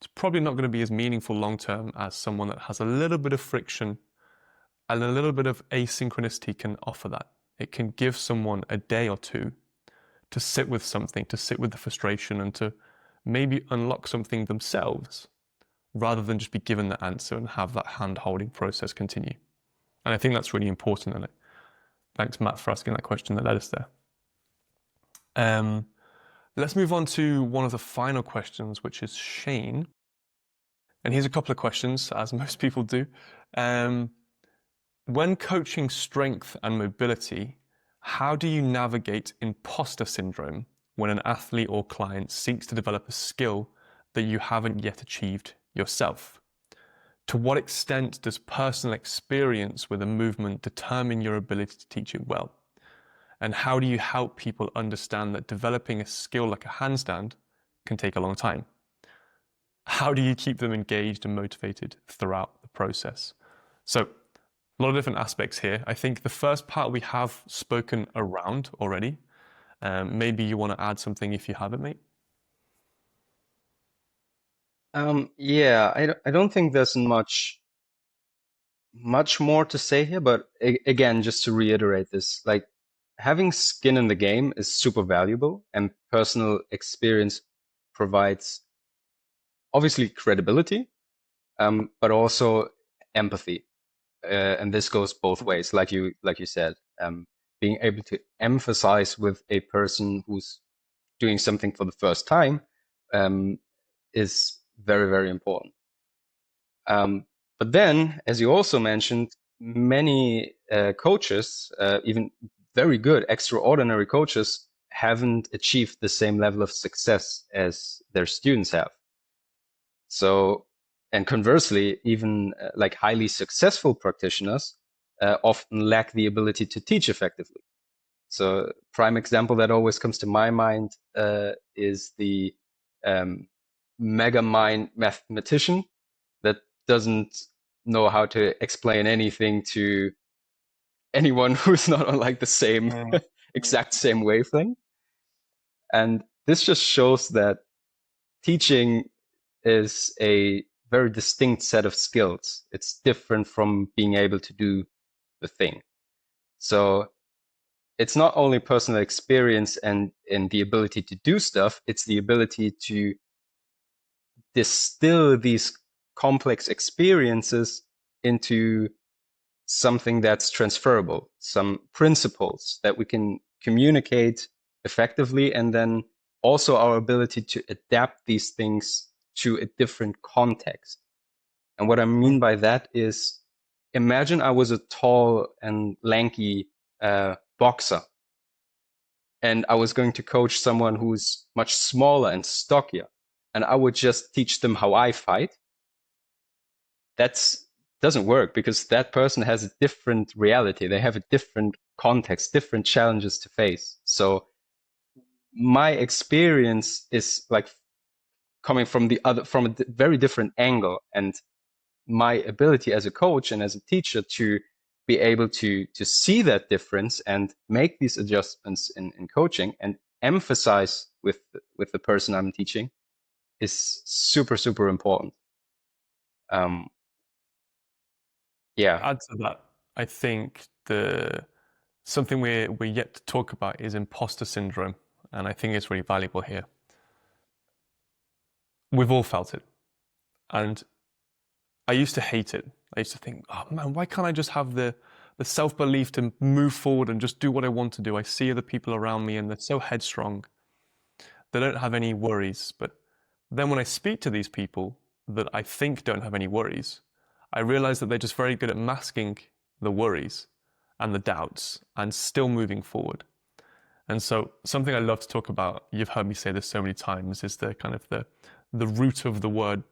it's probably not going to be as meaningful long-term as someone that has a little bit of friction and a little bit of asynchronicity can offer that. It can give someone a day or two to sit with something, to sit with the frustration and to maybe unlock something themselves rather than just be given the answer and have that hand-holding process continue. And I think that's really important. And thanks, Matt, for asking that question that led us there. Let's move on to one of the final questions, which is Shane. And here's a couple of questions, as most people do. When coaching strength and mobility, how do you navigate imposter syndrome when an athlete or client seeks to develop a skill that you haven't yet achieved yourself? To what extent does personal experience with a movement determine your ability to teach it well? And how do you help people understand that developing a skill like a handstand can take a long time? How do you keep them engaged and motivated throughout the process? So a lot of different aspects here. I think the first part we have spoken around already. Maybe you want to add something if you haven't, mate? I don't think there's much more to say here, but again, just to reiterate this, like having skin in the game is super valuable, and personal experience provides obviously credibility, but also empathy. And this goes both ways, like you said, being able to emphasize with a person who's doing something for the first time is very, very important. But then, as you also mentioned, many coaches, even very good, extraordinary coaches, haven't achieved the same level of success as their students have. So, and conversely, even like highly successful practitioners often lack the ability to teach effectively. So, prime example that always comes to my mind is the mega mind mathematician that doesn't know how to explain anything to anyone who's not on like the same exact same wavelength. And this just shows that teaching is a very distinct set of skills. It's different from being able to do the thing. So it's not only personal experience and the ability to do stuff, it's the ability to distill these complex experiences into something that's transferable, some principles that we can communicate effectively, and then also our ability to adapt these things to a different context. And what I mean by that is imagine I was a tall and lanky boxer, and I was going to coach someone who's much smaller and stockier, and I would just teach them how I fight. That's doesn't work because that person has a different reality. They have a different context, different challenges to face. So my experience is like coming from from a very different angle, and my ability as a coach and as a teacher to be able to see that difference and make these adjustments in coaching and emphasize with the person I'm teaching is super, super important. Um, yeah. Add to that, I think the something we're yet to talk about is imposter syndrome, and I think it's really valuable here. We've all felt it, and I used to hate it. I used to think, oh man, why can't I just have the self belief to move forward and just do what I want to do? I see other people around me and they're so headstrong. They don't have any worries. But then when I speak to these people that I think don't have any worries, I realize that they're just very good at masking the worries and the doubts and still moving forward. And so something I love to talk about, you've heard me say this so many times, is the kind of the root of the word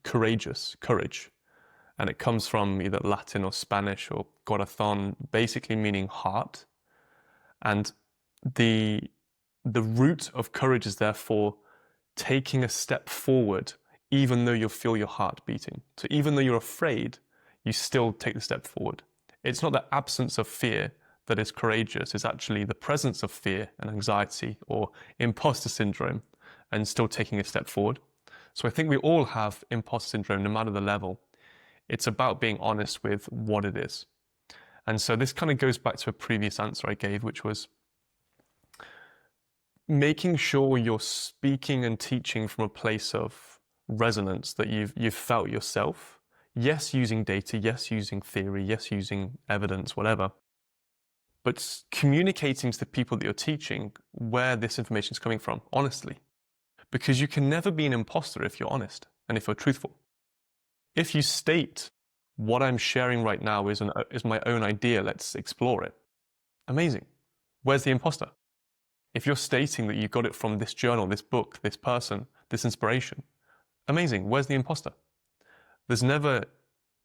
courageous, courage. And it comes from either Latin or Spanish or corazón, basically meaning heart. And the the root of courage is therefore taking a step forward, even though you feel your heart beating. So even though you're afraid, you still take the step forward. It's not the absence of fear that is courageous, it's actually the presence of fear and anxiety or imposter syndrome and still taking a step forward. So I think we all have imposter syndrome, no matter the level. It's about being honest with what it is. And so this kind of goes back to a previous answer I gave, which was making sure you're speaking and teaching from a place of resonance that you've felt yourself. Yes, using data, yes, using theory, yes, using evidence, whatever. But communicating to the people that you're teaching where this information is coming from, honestly. Because you can never be an imposter if you're honest and if you're truthful. If you state what I'm sharing right now is my own idea, let's explore it. Amazing. Where's the imposter? If you're stating that you got it from this journal, this book, this person, this inspiration, amazing. Where's the imposter? There's never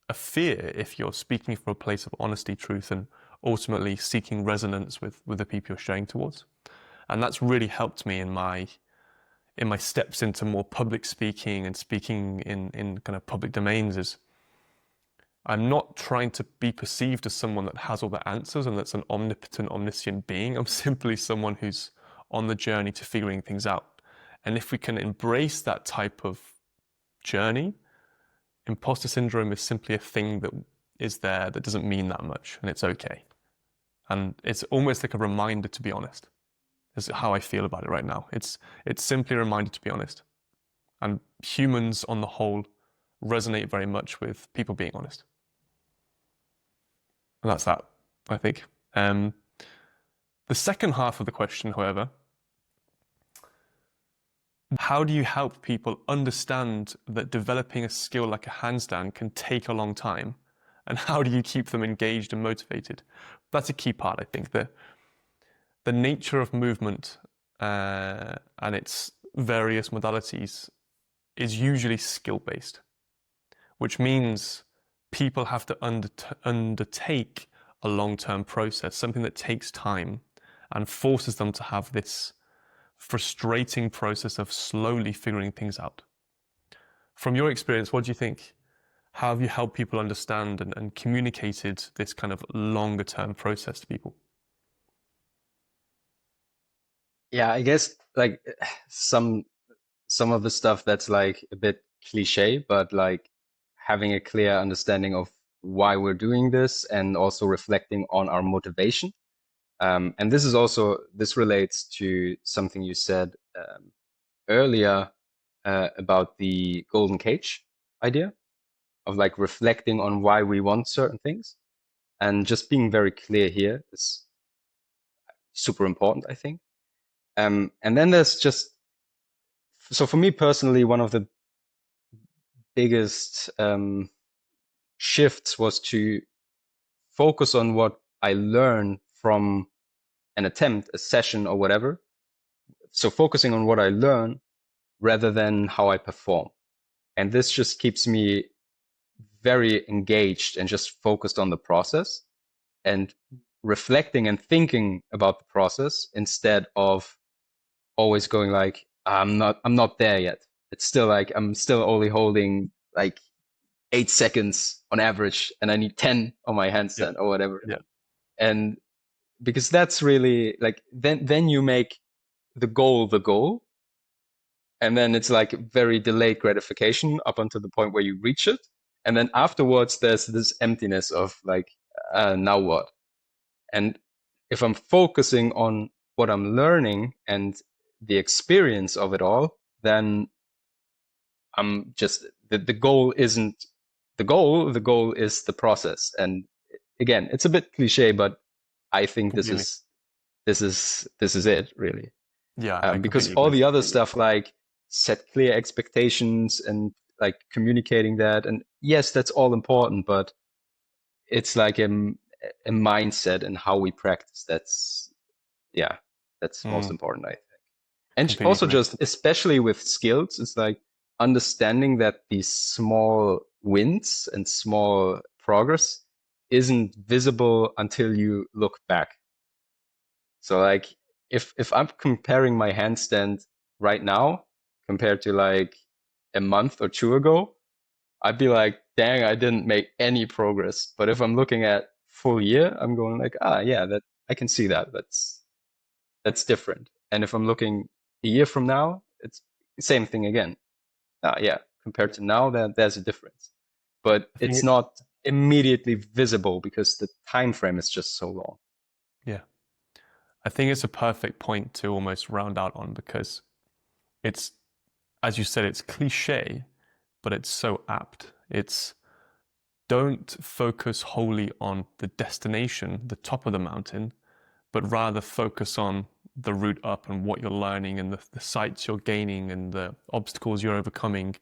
a fear if you're speaking from a place of honesty, truth, and ultimately seeking resonance with the people you're sharing towards. And that's really helped me in my steps into more public speaking and speaking in kind of public domains. Is I'm not trying to be perceived as someone that has all the answers and that's an omnipotent, omniscient being. I'm simply someone who's on the journey to figuring things out. And if we can embrace that type of journey, imposter syndrome is simply a thing that is there that doesn't mean that much, and it's okay. And it's almost like a reminder to be honest. Is how I feel about it right now. It's simply a reminder to be honest. And humans on the whole resonate very much with people being honest. And that's that, I think. The second half of the question, however, how do you help people understand that developing a skill like a handstand can take a long time? And how do you keep them engaged and motivated? That's a key part, I think. The nature of movement and its various modalities is usually skill-based, which means people have to undertake a long-term process, something that takes time and forces them to have this frustrating process of slowly figuring things out. From your experience, what do you think? How have you helped people understand and communicated this kind of longer term process to people? Yeah, I guess like some some of the stuff that's like a bit cliche, but like having a clear understanding of why we're doing this and also reflecting on our motivation. And this is also, this relates to something you said earlier about the golden cage idea of like reflecting on why we want certain things. And just being very clear here is super important, I think. And then there's just, so for me personally, one of the biggest shifts was to focus on what I learned from an attempt, a session or whatever. So focusing on what I learn rather than how I perform. And this just keeps me very engaged and just focused on the process and reflecting and thinking about the process instead of always going like, I'm not there yet. It's still like, I'm still only holding like 8 seconds on average and I need 10 on my handstand or whatever. Yeah. And because that's really like, then you make the goal, and then it's like very delayed gratification up until the point where you reach it. And then afterwards, there's this emptiness of like, now what? And if I'm focusing on what I'm learning and the experience of it all, then I'm just, the goal isn't the goal. The goal is the process. And again, it's a bit cliche, but I think this Completely. is it really. Yeah, I Because completely all agree. the other stuff like set clear expectations and like communicating that, and yes, that's all important, but it's like a mindset and how we practice. That's most Mm, important, I think. And completely also agree. just especially with skills, it's like understanding that these small wins and small progress isn't visible until you look back. So like if I'm comparing my handstand right now compared to like a month or two ago, I'd be like, dang, I didn't make any progress. But if I'm looking at full year, I'm going like, yeah, that I can see that. That's different. And if I'm looking a year from now, it's the same thing again. Yeah, compared to now, there's a difference. But I think it's it's not immediately visible because the time frame is just so long. yeah. I think it's a perfect point to almost round out on because it's, as you said, it's cliche, but it's so apt. It's don't focus wholly on the destination, the top of the mountain, but rather focus on the route up and what you're learning and the sights you're gaining and the obstacles you're overcoming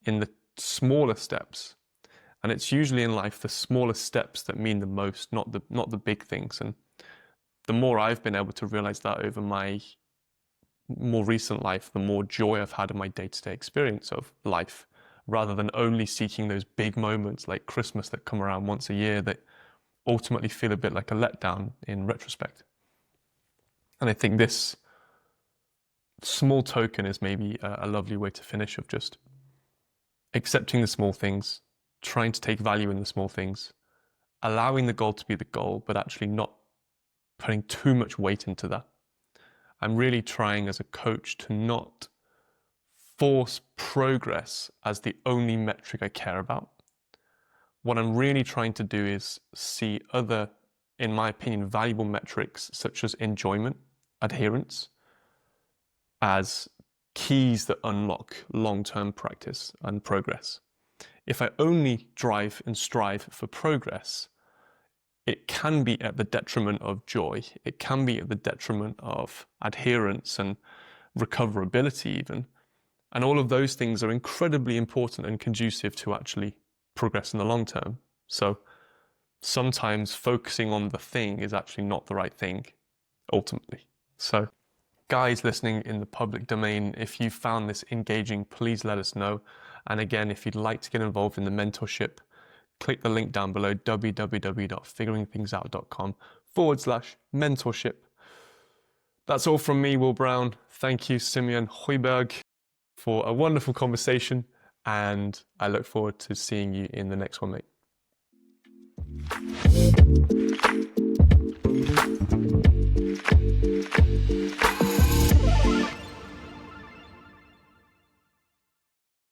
in the smaller steps. And it's usually in life the smaller steps that mean the most, not the big things. And the more I've been able to realize that over my more recent life, the more joy I've had in my day-to-day experience of life, rather than only seeking those big moments like Christmas that come around once a year that ultimately feel a bit like a letdown in retrospect. And I think this small token is maybe a lovely way to finish of just accepting the small things, trying to take value in the small things, allowing the goal to be the goal, but actually not putting too much weight into that. I'm really trying as a coach to not force progress as the only metric I care about. What I'm really trying to do is see other, in my opinion, valuable metrics such as enjoyment, adherence, as keys that unlock long-term practice and progress. If I only drive and strive for progress, it can be at the detriment of joy. It can be at the detriment of adherence and recoverability even. And all of those things are incredibly important and conducive to actually progress in the long term. So sometimes focusing on the thing is actually not the right thing, ultimately. So guys listening in the public domain, if you found this engaging, please let us know. And again, if you'd like to get involved in the mentorship, click the link down below, www.figuringthingsout.com/mentorship. That's all from me, Will Brown. Thank you, Simeon Heuberg, for a wonderful conversation. And I look forward to seeing you in the next one, mate.